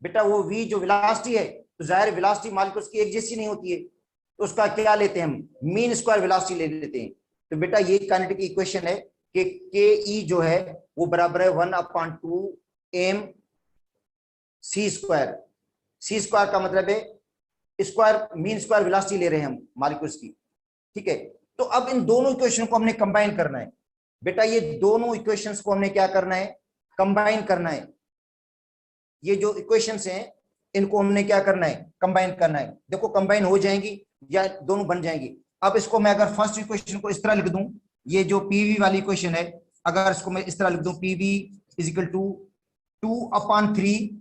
बेटा, वो v जो वेलोसिटी है, तो जाहिर वेलोसिटी मॉलिक्यूल्स की एक जैसी नहीं होती है, तो उसका क्या लेते हैं हम? मीन स्क्वायर वेलोसिटी ले लेते हैं। तो बेटा ये काइनेटिक इक्वेशन है कि के ई जो है वो बराबर है 1/2 m c square. c square का मतलब है स्क्वायर, मीन स्क्वायर वेलोसिटी ले रहे हैं हम मॉलिक्यूल्स की। ठीक है, तो अब इन दोनों इक्वेशन को हमने कंबाइन करना है। बेटा ये दोनों इक्वेशंस को हमने क्या करना है? कंबाइन करना है। ये जो इक्वेशंस हैं इनको हमने क्या करना है? कंबाइन करना है। देखो कंबाइन हो जाएंगी या दोनों बन जाएंगी। अब इसको मैं अगर फर्स्ट इक्वेशन को इस तरह लिख दूं, ये जो पीवी वाली इक्वेशन है, अगर इसको मैं इस तरह लिख दूं, पीवी इज इक्वल टू 2/3,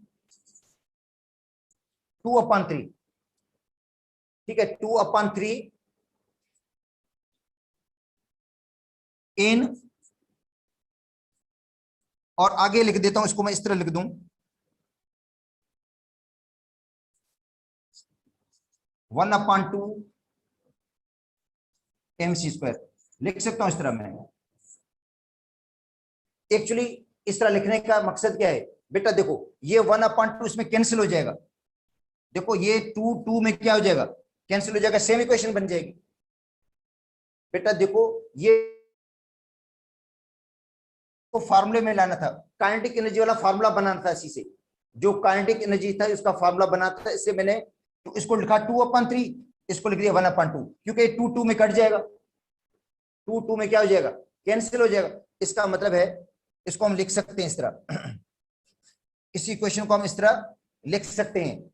ठीक है, 2/3 इन, और आगे लिख देता हूं इसको मैं इस तरह लिख दूं, 1/2 mc स्क्वायर। लिख सकता हूं इस तरह मैं। एक्चुअली इस तरह लिखने का मकसद क्या है बेटा? देखो ये 1/2 इसमें कैंसिल हो जाएगा, देखो ये 2 में क्या हो जाएगा, कैंसिल हो जाएगा, सेम इक्वेशन बन जाएगी। बेटा देखो ये को फार्मूले में लाना था, काइनेटिक एनर्जी वाला फार्मूला बनाना था, इसी से जो काइनेटिक एनर्जी था उसका फार्मूला बनाना था। इससे मैंने तो इसको लिखा 2/3, इसको लिख दिया 1/2, क्योंकि 2 में कट जाएगा, 2 में क्या हो जाएगा, कैंसिल हो जाएगा। इसका मतलब है इसको हम लिख सकते हैं इस तरह, इसी क्वेश्चन को हम इस तरह लिख सकते हैं।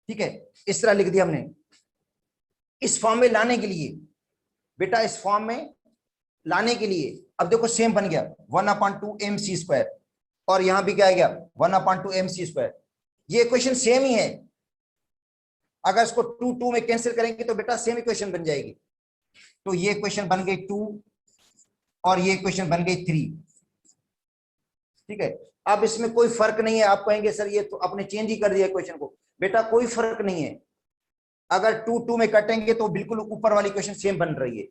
ठीक है, इस तरह लिख दिया हमने। इस फॉर्म में लाने के लिए बेटा, इस फॉर्म में लाने के लिए अब देखो सेम बन गया 1/2 mc², और यहां भी क्या आ गया 1/2 mc²। ये इक्वेशन सेम ही है। अगर इसको 2 में कैंसिल करेंगे तो बेटा सेम इक्वेशन बन जाएगी। तो ये इक्वेशन बन गई 2 और ये इक्वेशन बन गई 3। ठीक है, अब इसमें कोई फर्क नहीं है। आप कहेंगे सर ये तो आपने चेंज ही कर दिया इक्वेशन को। बेटा कोई फर्क नहीं है, अगर 2 में कटेंगे तो बिल्कुल ऊपर वाली इक्वेशन सेम बन रही है।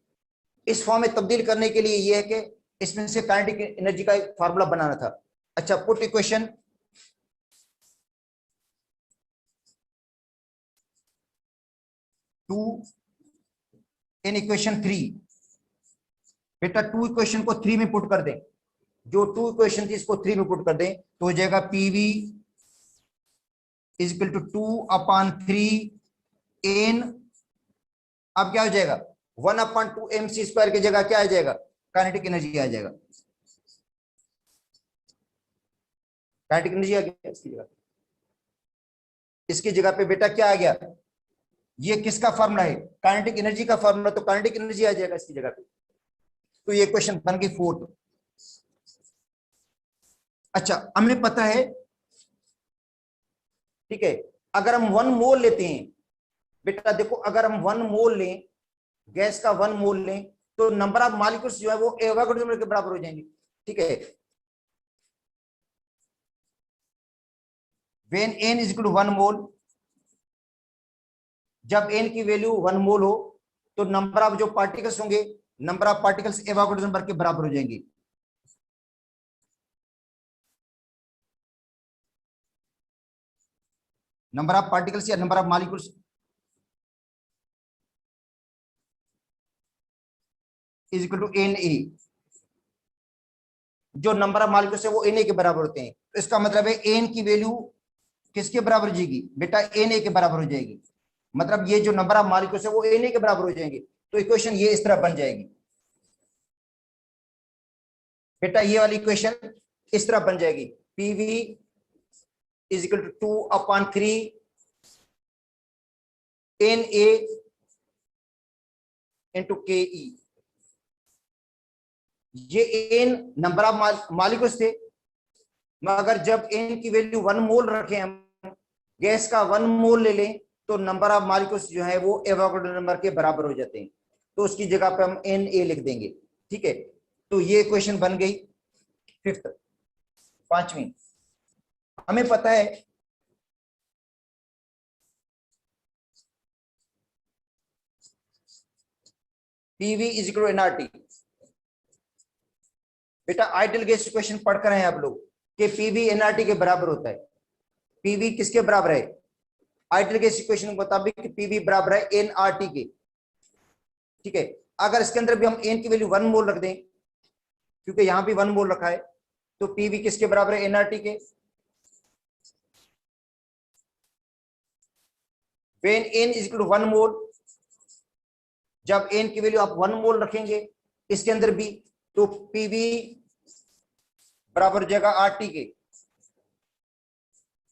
इस फॉर्म में तब्दील करने के लिए यह है कि इसमें से काइनेटिक एनर्जी का एक फार्मूला बनाना था। अच्छा, पुट इक्वेशन 2 इन इक्वेशन 3। बेटा 2 इक्वेशन को 3 में पुट कर दें, जो 2 इक्वेशन थी इसको 3 में पुट कर दें तो हो जाएगा PV is equal to 2/3 N. अब क्या हो जाएगा 1/2 mc² की जगह क्या आ जाएगा, काइनेटिक एनर्जी आ जाएगा। काइनेटिक एनर्जी आ गया इसकी जगह। इसकी जगह पे बेटा क्या आ गया, ये किसका फॉर्मूला है, काइनेटिक एनर्जी का फॉर्मूला, तो काइनेटिक एनर्जी आ जाएगा इसकी जगह पे। तो ये क्वेश्चन बन गई 4। अच्छा, हमें पता है, ठीक है, अगर हम 1 मोल लेते हैं बेटा, देखो अगर हम 1 मोल लें, गैस का 1 मोल लें, तो नंबर ऑफ मॉलिक्यूल्स जो है वो एवोगाड्रो नंबर के बराबर हो जाएंगे। ठीक है, when n is equal to 1 mole, जब n की वैल्यू 1 मोल हो तो नंबर ऑफ जो पार्टिकल्स होंगे, number of particles Avogadro number के बराबर हो जाएंगे। नंबर ऑफ पार्टिकल्स या number of molecules is equal to Na। जो नंबर ऑफ मॉलिक्यूल्स है वो Na के बराबर होते हैं, तो इसका मतलब है n की वैल्यू किसके बराबर हो जाएगी बेटा, Na के बराबर हो जाएगी। मतलब ये जो नंबर ऑफ मॉलिक्यूल्स है वो Na के बराबर हो जाएंगे। तो इक्वेशन ये इस तरह बन जाएगी बेटा, ये वाली इक्वेशन इस तरह बन जाएगी, PV is equal to 2/3 Na into KE। ये n नंबर ऑफ मॉलिक्यूल्स थे, मगर जब n की वैल्यू 1 मोल रखें हम, गैस का 1 मोल ले लें, तो नंबर ऑफ मॉलिक्यूल्स जो है वो एवोगाड्रो नंबर के बराबर हो जाते हैं। तो उसकी जगह पे हम Na लिख देंगे। ठीक है, तो ये क्वेश्चन बन गई 5th, 5वीं। हमें पता है PV is equal to NRT. बेटा आइडियल गैस इक्वेशन पढ़कर हैं आप लोग कि पीवी एनआरटी के बराबर होता है। पीवी किसके बराबर है, आइडियल गैस इक्वेशन के मुताबिक पीवी बराबर है एनआरटी के। ठीक है, अगर इसके अंदर भी हम एन की वैल्यू 1 मोल रख दें, क्योंकि यहां भी 1 मोल रखा है, तो पीवी किसके बराबर है, एनआरटी के। When n is equal to 1 mole, जब n की वैल्यू आप 1 मोल रखेंगे इसके अंदर भी, तो पीवी बराबर हो जाएगा आरटी के।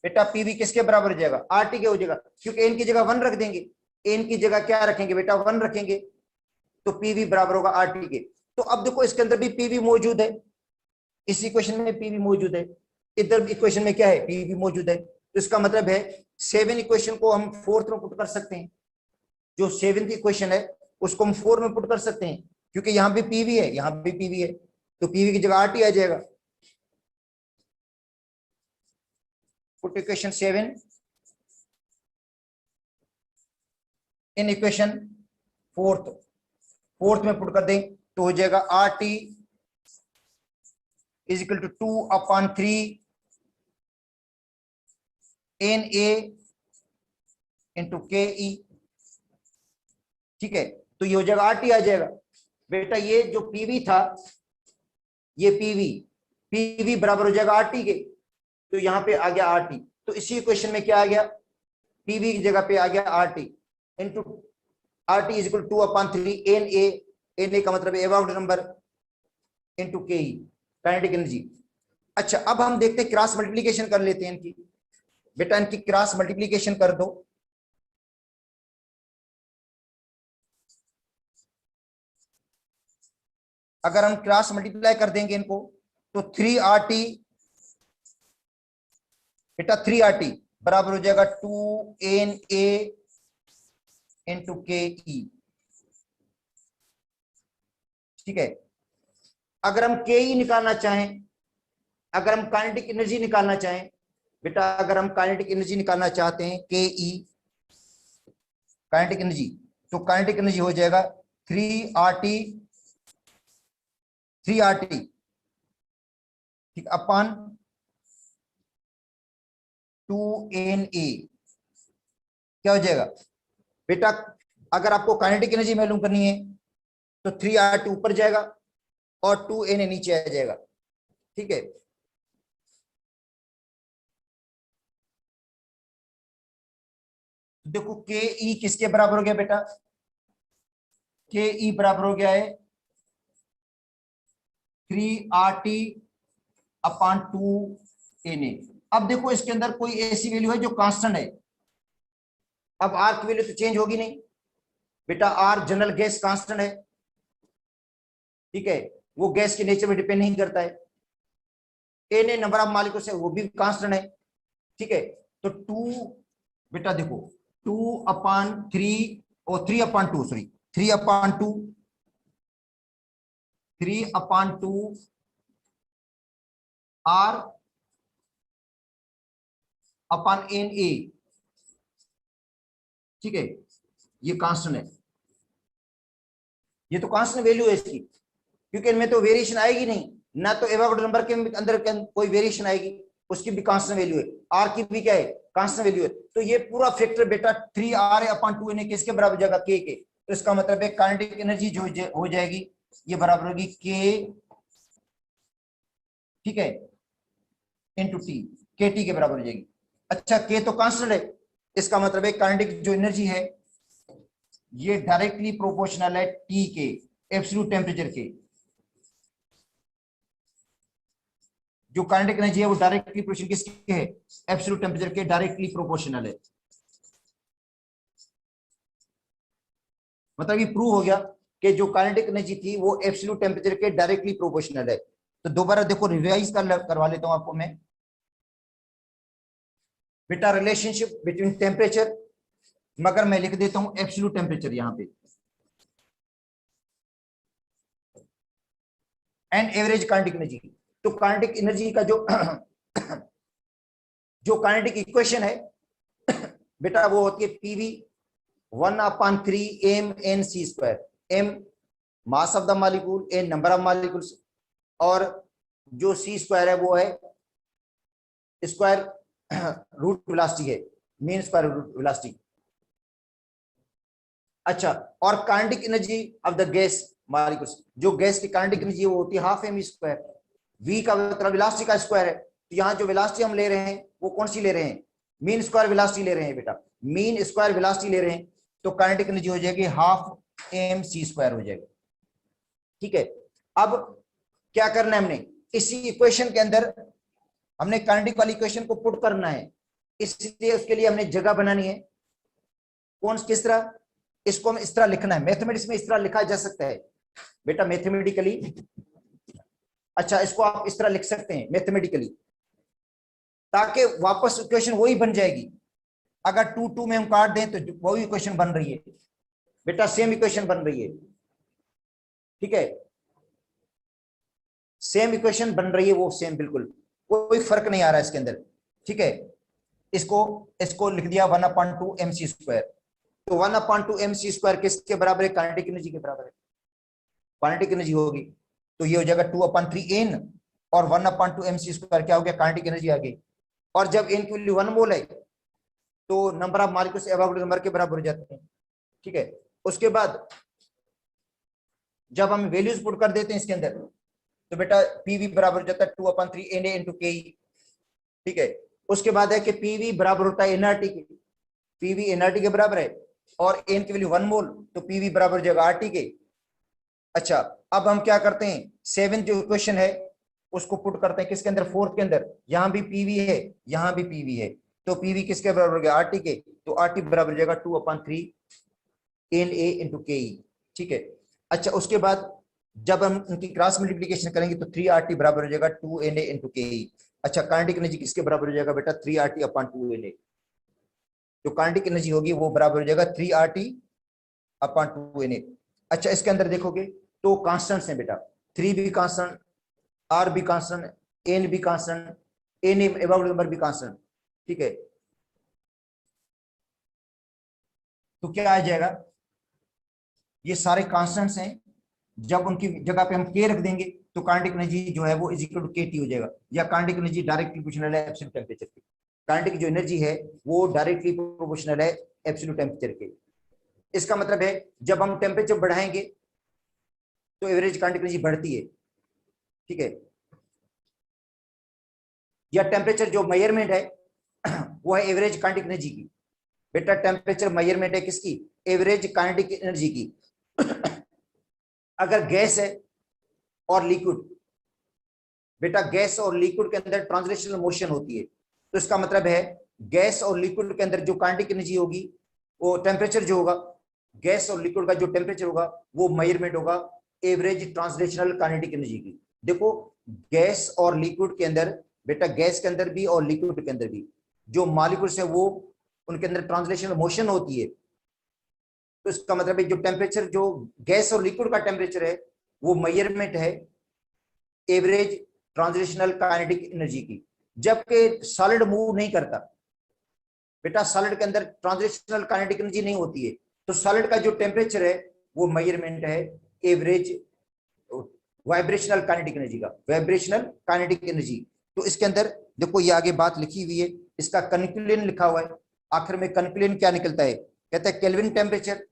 बेटा पीवी किसके बराबर हो जाएगा, आरटी के हो जाएगा, क्योंकि n की जगह 1 रख देंगे। n की जगह क्या रखेंगे बेटा, 1 रखेंगे, तो पीवी बराबर होगा आरटी के। तो अब देखो इसके अंदर भी पीवी मौजूद है, इस इक्वेशन में पीवी मौजूद है, इधर इक्वेशन में क्या है, पीवी मौजूद है। तो इसका मतलब है 7 इक्वेशन को हम 4th में पुट कर सकते हैं। जो 7th इक्वेशन है उसको हम 4 में पुट कर सकते हैं, क्योंकि यहां भी पीवी है, यहां भी पीवी है, तो पीवी की जगह आरटी आ जाएगा। Put equation 7 in equation 4th। Fourth में पुट कर दें तो हो जाएगा R T is equal to 2/3 N A into K E. ठीक है, तो ये हो जाएगा आर टी आ जाएगा बेटा। ये जो पीवी था, ये पीवी बराबर हो जाएगा आर टी के, तो यहां पे आ गया आर टी। तो इसी इक्वेशन में क्या आ गया, पीवी की जगह पे आ गया R T into R T is equal 2/3 N A का मतलब एवोगाड्रो नंबर इंटू के ई, काइनेटिक एनर्जी। अच्छा, अब हम देखते हैं, क्रॉस मल्टीप्लीकेशन कर लेते हैं इनकी। बेटा इनकी क्रॉस मल्टीप्लीकेशन कर दो। अगर हम क्रॉस मल्टीप्लाई कर देंगे इनको तो 3RT, बेटा 3RT बराबर हो जाएगा 2NA इंटू के ई। ठीक है, अगर हम के ई निकालना चाहें, अगर हम काइनेटिक एनर्जी निकालना चाहें बेटा, अगर हम काइनेटिक एनर्जी निकालना चाहते हैं के ई काइनेटिक एनर्जी, तो काइनेटिक एनर्जी हो जाएगा 3RT ठीक अपन 2NA। क्या हो जाएगा बेटा, अगर आपको काइनेटिक एनर्जी मालूम करनी है तो 3RT ऊपर जाएगा और 2NA नीचे आ जाएगा। ठीक है, देखो के ई किसके बराबर हो गया बेटा, के ई बराबर हो गया है 3RT/2NA। अब देखो इसके अंदर कोई ऐसी वैल्यू है जो कांस्टेंट है। अब आर की वैल्यू तो चेंज होगी नहीं बेटा, आर जनरल गैस कांस्टेंट है। ठीक है, वो गैस के नेचर में डिपेंड नहीं करता है। एन ए नंबर ऑफ मालिकों से, वो भी कांस्टेंट है। ठीक है, तो 2 बेटा देखो 2/3 और 3/2 sorry 3/2 R upon N A. ठीक है, ये कांस्टेंट है, ये तो कांस्टेंट वैल्यू है इसकी, क्योंकि इनमें तो वेरिएशन आएगी नहीं ना, तो एवोगाड्रो नंबर के अंदर कोई वेरिएशन आएगी, उसकी भी कांस्टेंट वैल्यू है, आर की भी क्या है कांस्टेंट वैल्यू है। तो ये पूरा फैक्टर बेटा 3RA/2NA किसके बराबर हो जाएगा, के। तो इसका मतलब है काइनेटिक एनर्जी जो हो जाएगी ये बराबर होगी के, ठीक है, इंटू टी, के टी के बराबर हो जाएगी। अच्छा, के तो कांस्टेंट है, इसका मतलब है काइनेटिक जो एनर्जी है ये डायरेक्टली प्रोपोर्शनल है टी के, एब्सोल्यूट टेम्परेचर के। जो काइनेटिक एनर्जी है वो डायरेक्टली प्रोपोर्शनल किसके है, एब्सोल्यूट टेम्परेचर के डायरेक्टली प्रोपोर्शनल है। मतलब ये प्रूव हो गया कि जो काइनेटिक एनर्जी थी वो एब्सोल्यूट टेम्परेचर के डायरेक्टली प्रोपोर्शनल है। तो दोबारा देखो रिवाइज करवा लेता हूं आपको मैं बेटा, रिलेशनशिप बिटवीन टेम्परेचर, मगर मैं लिख देता हूं एब्सोल्यूट टेम्परेचर यहां पे, एंड एवरेज काइनेटिक एनर्जी। तो काइनेटिक एनर्जी का जो काइनेटिक इक्वेशन है बेटा वो होती है PV 1/3 mNc²। m mass of the molecule, n number of molecules, और जो c² है वो है स्क्वायर रूट वेलोसिटी है, मीन स्क्वायर रूट वेलोसिटी। अच्छा, और kinetic energy of the gas molecules, जो गैस की काइनेटिक एनर्जी वो होती है ½ mv²। v का मतलब वेलोसिटी का स्क्वायर है, तो यहाँ जो वेलोसिटी हम ले रहे हैं वो कौन सी ले रहे हैं, मीन स्क्वायर वेलोसिटी ले रहे हैं बेटा, मीन स्क्वायर वेलोसिटी ले रहे हैं, तो काइनेटिक एनर्जी हो जाएगी ½ mc² हो जाएगी। ठीक है, अब क्या करना है हमने, इसी इक्वेशन के अंदर हमने काइनेटिक वाली इक्वेशन को पुट करना है, इसलिए उसके लिए हमने जगह बनानी है। कौन किस तरह, इसको हम इस तरह लिखना है, मैथमेटिक्स में इस तरह लिखा जा सकता है बेटा मैथमेटिकली। अच्छा, इसको आप इस तरह लिख सकते हैं मैथमेटिकली, ताकि वापस इक्वेशन वही बन जाएगी। अगर 2 में हम काट दें तो वही इक्वेशन बन रही है बेटा, सेम इक्वेशन बन रही है। ठीक है, सेम इक्वेशन बन रही है, वो सेम बिल्कुल, कोई फर्क नहीं आ रहा है इसके अंदर। ठीक है, इसको लिख दिया 1/2 mc²। तो 1/2 mc² किसके बराबर है, काइनेटिक एनर्जी के बराबर है। काइनेटिक एनर्जी होगी, तो ये हो जाएगा 2/3 n और 1/2 mc², क्या हो गया, काइनेटिक एनर्जी आ गई। और जब n की वैल्यू 1 मोल है तो number of molecules Avogadro number के बराबर हो जाते हैं, ठीक है। उसके बाद जब हम वैल्यूज पुट कर देते हैं इसके अंदर, तो बेटा पीवी बराबर हो जाता है 2/3 Na into Ke, ठीक है। उसके बाद है कि पीवी बराबर होता है एनआरटी के, पीवी एनआरटी के बराबर है, और एन की वैल्यू 1 मोल, तो पीवी बराबर हो जाएगा आरटी के। अच्छा, अब हम क्या करते हैं, 7 जो क्वेश्चन है उसको पुट करते हैं किसके अंदर, 4th के अंदर। यहां भी पीवी है, यहां भी पीवी है, तो पीवी किसके बराबर हो गया, आरटी के, तो आरटी बराबर हो जाएगा 2/3 Na into Ke, ठीक है। अच्छा, उसके बाद जब हम उनकी क्रॉस मल्टीप्लिकेशन करेंगे तो 3RT बराबर हो जाएगा 2Na into Ke। अच्छा, काइनेटिक एनर्जी किसके बराबर हो जाएगा बेटा, 3RT/2Na, जो काइनेटिक एनर्जी होगी वो बराबर हो जाएगा 3RT/2Na। अच्छा, इसके अंदर देखोगे तो कांस्टेंट्स हैं बेटा, 3 भी कांस्टेंट, R भी कांस्टेंट, N भी कांस्टेंट, Na एवोगाड्रो नंबर भी कांस्टेंट, ठीक है। तो क्या आ जाएगा, ये सारे कांस्टेंट्स हैं, जब उनकी जगह पे हम के रख देंगे तो काइनेटिक एनर्जी जो है वो इज इक्वल टू केटी हो जाएगा, या काइनेटिक एनर्जी डायरेक्टली प्रोपोर्शनल है एब्सोल्यूट टेंपरेचर की। काइनेटिक जो एनर्जी है वो डायरेक्टली प्रोपोर्शनल है एब्सोल्यूट टेंपरेचर के। इसका मतलब है जब हम टेम्परेचर बढ़ाएंगे तो एवरेज काइनेटिक एनर्जी बढ़ती है, ठीक है। या टेम्परेचर जो मेजरमेंट है वो है एवरेज काइनेटिक एनर्जी की, बेटा टेम्परेचर मेजरमेंट है किसकी, एवरेज काइनेटिक एनर्जी की। अगर गैस है और लिक्विड, बेटा गैस और लिक्विड के अंदर ट्रांसलेशनल मोशन होती है, तो इसका मतलब है गैस और लिक्विड के अंदर जो काइनेटिक एनर्जी होगी, वो टेम्परेचर जो होगा, गैस और लिक्विड का जो टेम्परेचर होगा वो मेजरमेंट होगा एवरेज ट्रांसलेशनल काइनेटिक एनर्जी की। देखो, गैस और लिक्विड के अंदर, बेटा गैस के अंदर भी और लिक्विड के अंदर भी जो मॉलिक्यूल्स है वो उनके अंदर ट्रांसलेशनल मोशन होती है, तो इसका मतलब है जो टेम्परेचर, जो गैस और लिक्विड का टेम्परेचर है वो मेजरमेंट है एवरेज ट्रांसलेशनल काइनेटिक एनर्जी की। जबकि सॉलिड मूव नहीं करता, बेटा सॉलिड के अंदर ट्रांसलेशनल काइनेटिक एनर्जी नहीं होती है, तो सॉलिड का जो टेम्परेचर है वो मेजरमेंट है एवरेज वाइब्रेशनल काइनेटिक एनर्जी का, वाइब्रेशनल काइनेटिक एनर्जी। तो इसके अंदर देखो ये आगे बात लिखी हुई है, इसका कंक्लूजन लिखा हुआ है, आखिर में कंक्लूजन क्या निकलता है, कहता है केल्विन टेम्परेचर,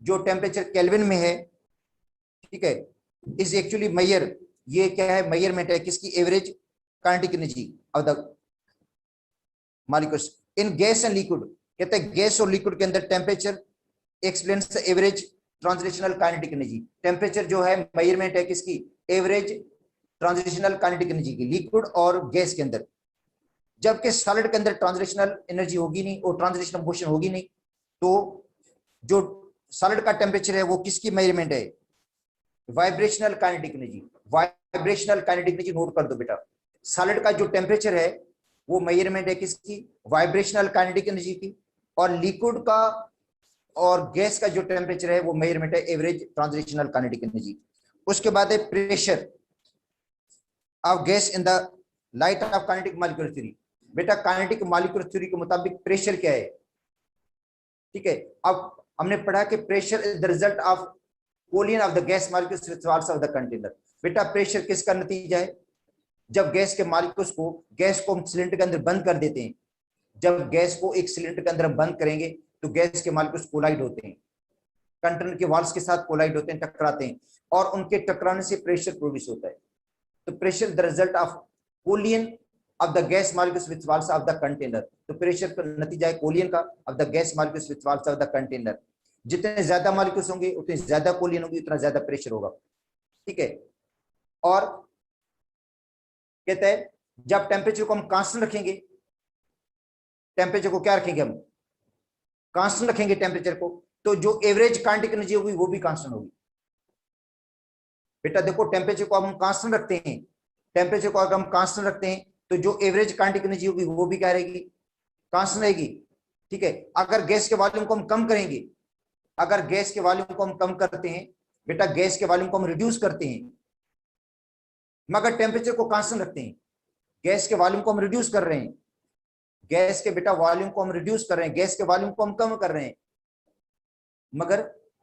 जो टेम्परेचर केल्विन में है, ठीक है, इज एक्चुअली मेजर, ये क्या है, मेजरमेंट है किसकी, average kinetic energy of the molecules in gas and liquid. कहते हैं गैस और लिक्विड के अंदर temperature explains the average translational kinetic energy. Temperature जो है मेजरमेंट है किसकी, एवरेज ट्रांसलेशनल काइनेटिक एनर्जी की, लिक्विड और गैस के अंदर। जबकि सॉलिड के अंदर ट्रांसलेशनल एनर्जी होगी नहीं और ट्रांसलेशनल मोशन होगी नहीं, तो जो सॉलिड का टेम्परेचर है वो किसकी मेजरमेंट है, vibrational kinetic energy. Vibrational kinetic energy note कर दो बेटा, सॉलिड का जो टेम्परेचर है वो मेजरमेंट है किसकी, वाइब्रेशनल काइनेटिक एनर्जी की, और लिक्विड का और गैस का जो टेम्परेचर है वो मेजरमेंट है एवरेज ट्रांसलेशनल काइनेटिक एनर्जी। उसके बाद है pressure of gas in the light of kinetic molecular theory. बेटा काइनेटिक मॉलिक्यूलर थ्योरी के मुताबिक प्रेशर क्या है, ठीक है। अब हमने पढ़ा कि pressure is the result of collision of the gas molecules with walls of the container. बेटा प्रेशर किसका नतीजा है, जब गैस के मॉलिक्यूल्स को, गैस को हम सिलेंडर के अंदर बंद कर देते हैं, जब गैस को एक सिलेंडर के अंदर हम बंद करेंगे तो गैस के मॉलिक्यूल्स कोलाइड होते हैं, कंटेनर के वॉल्स के साथ कोलाइड होते हैं, टकराते हैं, और उनके टकराने से प्रेशर प्रोड्यूस होता है। तो pressure the result of collision of the gas molecules with walls of the container. तो प्रेशर का नतीजा है कोलिजन का of the gas molecules with walls of the container. जितने ज्यादा मॉलिक्यूल्स होंगे उतने ज्यादा कोलिजन होगी, उतना ज्यादा प्रेशर होगा, ठीक है। और कहते हैं जब टेम्परेचर को हम कांस्टेंट रखेंगे, टेम्परेचर को क्या रखेंगे, हम कांस्टेंट रखेंगे टेम्परेचर को, तो जो एवरेज काइनेटिक एनर्जी होगी वो भी कांस्टेंट होगी। बेटा देखो टेम्परेचर को हम कांस्टेंट रखते हैं, टेम्परेचर को अगर हम कांस्टेंट रखते हैं तो जो एवरेज काइनेटिक एनर्जी होगी वो भी क्या रहेगी, कांस्टेंट रहेगी, ठीक है। अगर गैस के वॉल्यूम को हम कम करेंगे, अगर गैस के वॉल्यूम को हम कम करते हैं, बेटा गैस के वॉल्यूम को हम रिड्यूस करते हैं, मगर टेम्परेचर को कांस्टेंट रखते हैं, गैस के वॉल्यूम को हम रिड्यूस कर रहे हैं, गैस के बेटा वॉल्यूम को हम रिड्यूस कर रहे हैं, गैस के वॉल्यूम को हम कम कर रहे हैं, मगर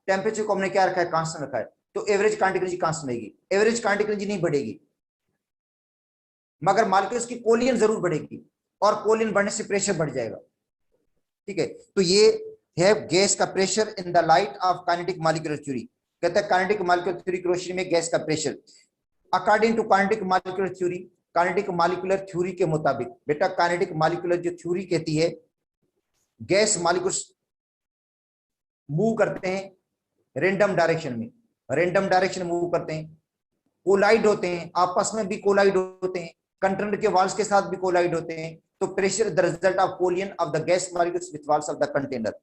टेम्परेचर को हमने क्या रखा है, कांस्टेंट रखा है। तो एवरेज काइनेटिक एनर्जी कांस्टेंट रहेगी, एवरेज काइनेटिक एनर्जी नहीं बढ़ेगी, मगर मॉलिक्यूल्स की कोलियन जरूर बढ़ेगी और कोलियन बढ़ने से प्रेशर बढ़ जाएगा। ठीक है, तो ये है गैस का pressure in the light of kinetic molecular theory. कहता है काइनेटिक मॉलिक्यूलर थ्योरी की रोशनी में गैस का pressure. According to kinetic molecular theory, kinetic molecular theory के मुताबिक, बेटा काइनेटिक मॉलिक्यूलर जो थ्योरी कहती है गैस मॉलिक्यूल्स मूव करते हैं रेंडम डायरेक्शन में, रेंडम डायरेक्शन मूव करते हैं, कोलाइड होते हैं, आपस में भी कोलाइड होते हैं, कंटेनर के वॉल्स के साथ भी कोलाइड होते हैं, तो pressure the result of collision of the gas molecules with walls of the container.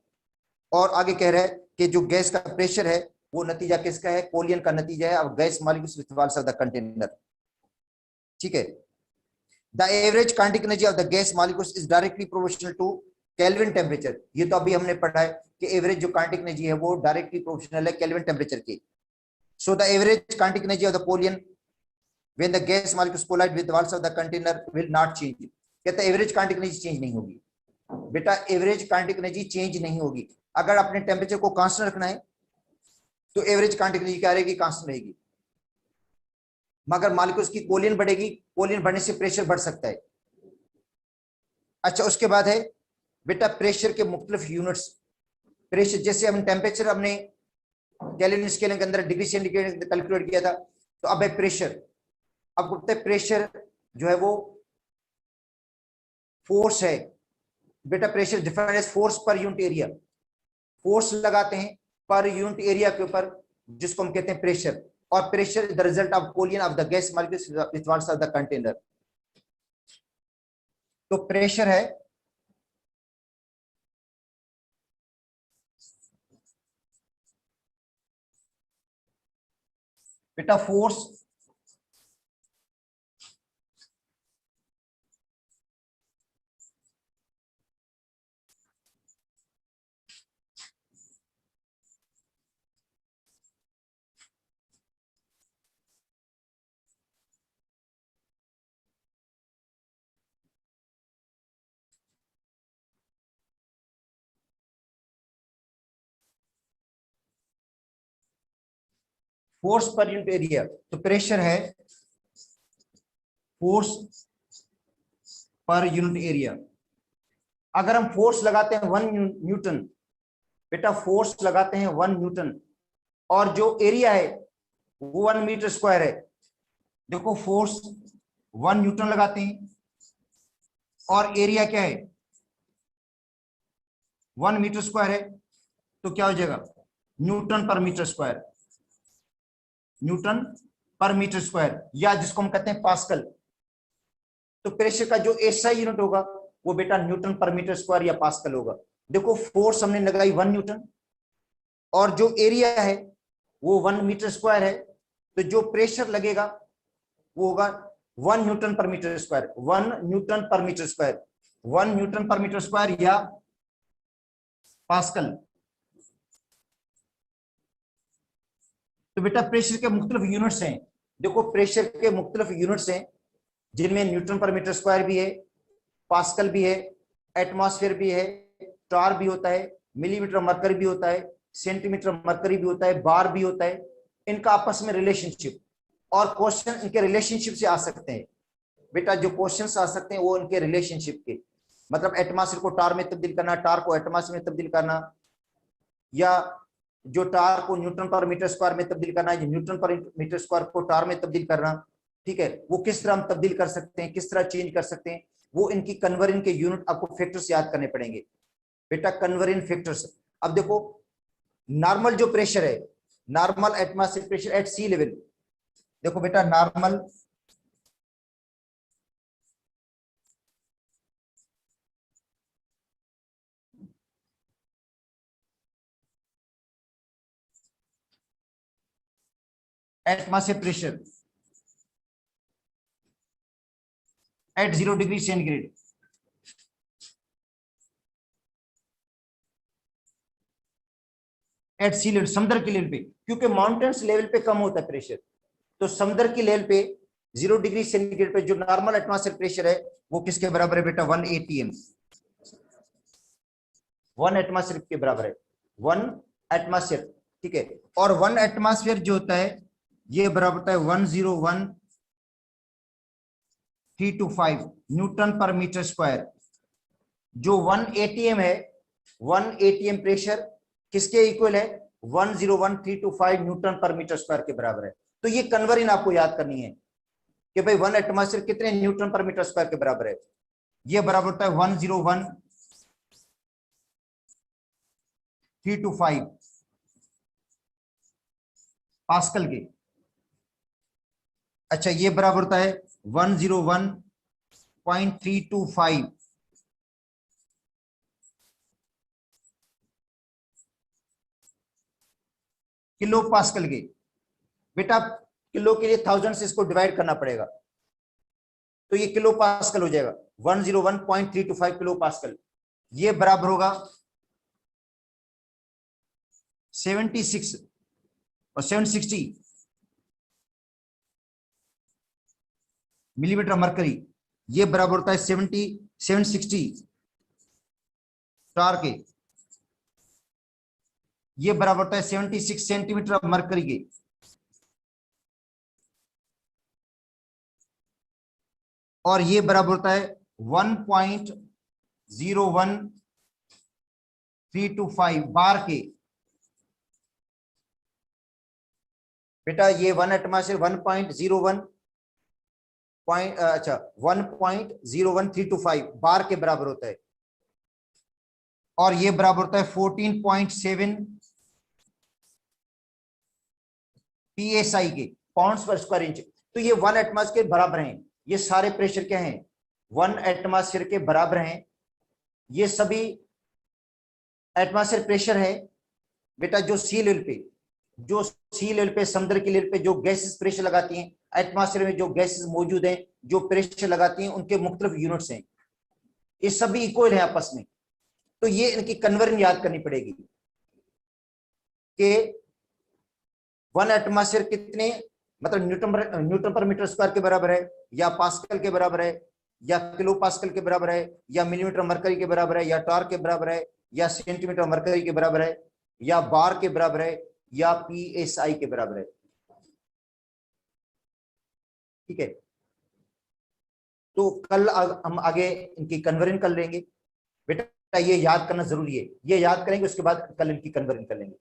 और आगे कह रहा है कि जो गैस का प्रेशर है वो नतीजा किसका है, कोलिजन का नतीजा है of gas molecules with walls of the container. ठीक है, the average kinetic energy of the gas molecules is directly proportional to kelvin temperature. ये तो अभी हमने पढ़ा है कि एवरेज जो काइनेटिक एनर्जी है वो डायरेक्टली प्रोपोर्शनल है केल्विन टेम्परेचर के। So the average kinetic energy of the collision when the gas molecules collide with the walls of the container will not change। कहता है एवरेज काइनेटिक एनर्जी चेंज नहीं होगी। बेटा average kinetic energy change नहीं होगी। अगर अपने टेम्परेचर को कांस्टेंट रखना है तो एवरेज काइनेटिक एनर्जी क्या रहेगी, कांस्टेंट रहेगी, मगर मॉलिक्यूल्स की कोलियन बढ़ेगी, कोलियन बढ़ने से प्रेशर बढ़ सकता है। अच्छा, उसके बाद है बेटा प्रेशर के मुख्तलिफ यूनिट्स। प्रेशर जैसे हम टेम्परेचर हमने केल्विन स्केल के अंदर डिग्री सेंटीग्रेड कैलकुलेट किया था, तो अब है प्रेशर। अब बोलते हैं प्रेशर जो है वो फोर्स है। बेटा pressure defined as force per unit area, force लगाते हैं पर यूनिट एरिया के ऊपर जिसको हम कहते हैं प्रेशर। और pressure the result of collision of the gas molecules with walls of the container. तो प्रेशर है बेटा force force per unit area. तो प्रेशर है फोर्स पर यूनिट एरिया। अगर हम फोर्स लगाते हैं 1 न्यूटन, बेटा फोर्स लगाते हैं 1 न्यूटन और जो एरिया है वो 1 मीटर स्क्वायर है। देखो फोर्स 1 न्यूटन लगाते हैं और एरिया क्या है 1 मीटर स्क्वायर है, तो क्या हो जाएगा न्यूटन पर मीटर स्क्वायर, न्यूटन पर मीटर स्क्वायर, या जिसको हम कहते हैं पास्कल। तो प्रेशर का जो एसआई यूनिट होगा वो बेटा न्यूटन पर मीटर स्क्वायर या पास्कल होगा। देखो फोर्स हमने लगाई 1 न्यूटन और जो एरिया है वो 1 मीटर स्क्वायर है, तो जो प्रेशर लगेगा वो होगा 1 न्यूटन पर मीटर स्क्वायर, 1 न्यूटन पर मीटर स्क्वायर, 1 न्यूटन पर मीटर स्क्वायर या पास्कल। तो बेटा प्रेशर के मुख्तलिफ यूनिट्स हैं। देखो प्रेशर के मुख्तलिफ यूनिट्स हैं जिनमें न्यूटन पर मीटर स्क्वायर भी है, पास्कल भी है, एटमॉस्फेयर भी है, टार भी होता है, मिलीमीटर मरकरी भी होता है, सेंटीमीटर मरकरी भी होता है, बार भी होता है। इनका आपस में रिलेशनशिप और क्वेश्चन इनके रिलेशनशिप से आ सकते हैं। बेटा जो क्वेश्चंस आ सकते हैं वो इनके रिलेशनशिप के, मतलब एटमॉस्फेयर को टार में तब्दील करना, टार को एटमॉस्फेयर में तब्दील करना, या जो टार को न्यूटन पर मीटर स्क्वायर में तब्दील करना है, न्यूटन पर मीटर स्क्वायर को टार में तब्दील करना। ठीक है, वो किस तरह हम तब्दील कर सकते हैं, किस तरह चेंज कर सकते हैं, वो इनकी कन्वर्जन के यूनिट आपको फैक्टर्स याद करने पड़ेंगे बेटा, कन्वर्जन फैक्टर्स। अब देखो नॉर्मल जो प्रेशर है, normal atmospheric pressure at sea level, देखो बेटा normal atmospheric pressure at 0 degree centigrade, at sea level, समुद्र के लेवल पे, क्योंकि माउंटेन्स लेवल पे कम होता है प्रेशर, तो समुद्र की लेवल पे 0 डिग्री सेंटीग्रेड पे जो नॉर्मल एटमॉस्फेरिक प्रेशर है वो किसके बराबर है बेटा 1 atm, 1 एटमॉस्फेयर के बराबर है, 1 एटमॉस्फेयर। ठीक है। और 1 एटमॉस्फेयर जो होता है ये बराबर होता है 101,325 न्यूटन पर मीटर स्क्वायर। जो 1 एटीएम है, 1 एटीएम प्रेशर किसके इक्वल है? 101,325 न्यूटन पर मीटर स्क्वायर के बराबर है। तो ये कन्वर्जन आपको याद करनी है कि भाई 1 एटमॉस्फेयर कितने न्यूटन पर मीटर स्क्वायर के बराबर है। ये बराबर होता है 101,325 पास्कल के। अच्छा, ये बराबर होता है 101.325 किलो पास्कल के। बेटा किलो के लिए 1000 से इसको डिवाइड करना पड़ेगा, तो ये किलो पास्कल हो जाएगा 101.325 किलो पास्कल। ये बराबर होगा 76 और 760 मिलीमीटर मरकरी। ये बराबर होता है 760 टार के। ये बराबर होता है 76 सेंटीमीटर मरकरी के। और ये बराबर होता है 1.01325 बार के। बेटा ये 1 एटमॉस्फेयर 1.01 325 बार के बराबर होता है। और ये बराबर होता है 14.7 psi के, पाउंड्स पर स्क्वायर इंच। तो ये 1 एटमॉस्फेयर के बराबर हैं। ये सारे प्रेशर क्या हैं? 1 एटमॉस्फेयर के बराबर हैं। ये सभी एटमॉस्फेयर प्रेशर है बेटा जो सी लेवल पे समुद्र की लेवल पे जो गैसेस प्रेशर लगाती हैं, एटमॉस्फेयर में जो गैसेस मौजूद हैं जो प्रेशर लगाती हैं, उनके मुख्तलिफ यूनिट्स हैं। ये सभी इक्वल है आपस में। तो ये इनकी कन्वर्जन याद करनी पड़ेगी कि 1 एटमॉस्फेयर कितने मतलब न्यूटन पर मीटर स्क्वायर के बराबर है, या पास्कल के बराबर है, या किलो पास्कल के बराबर है, या मिलीमीटर मरकरी के बराबर है, या टार के बराबर है, या सेंटीमीटर मरकरी के बराबर है, या बार के बराबर है, या psi के बराबर है। ठीक है, तो कल हम आगे इनकी कन्वर्जन कर लेंगे। बेटा ये याद करना जरूरी है, ये याद करेंगे उसके बाद कल इनकी कन्वर्जन कर लेंगे।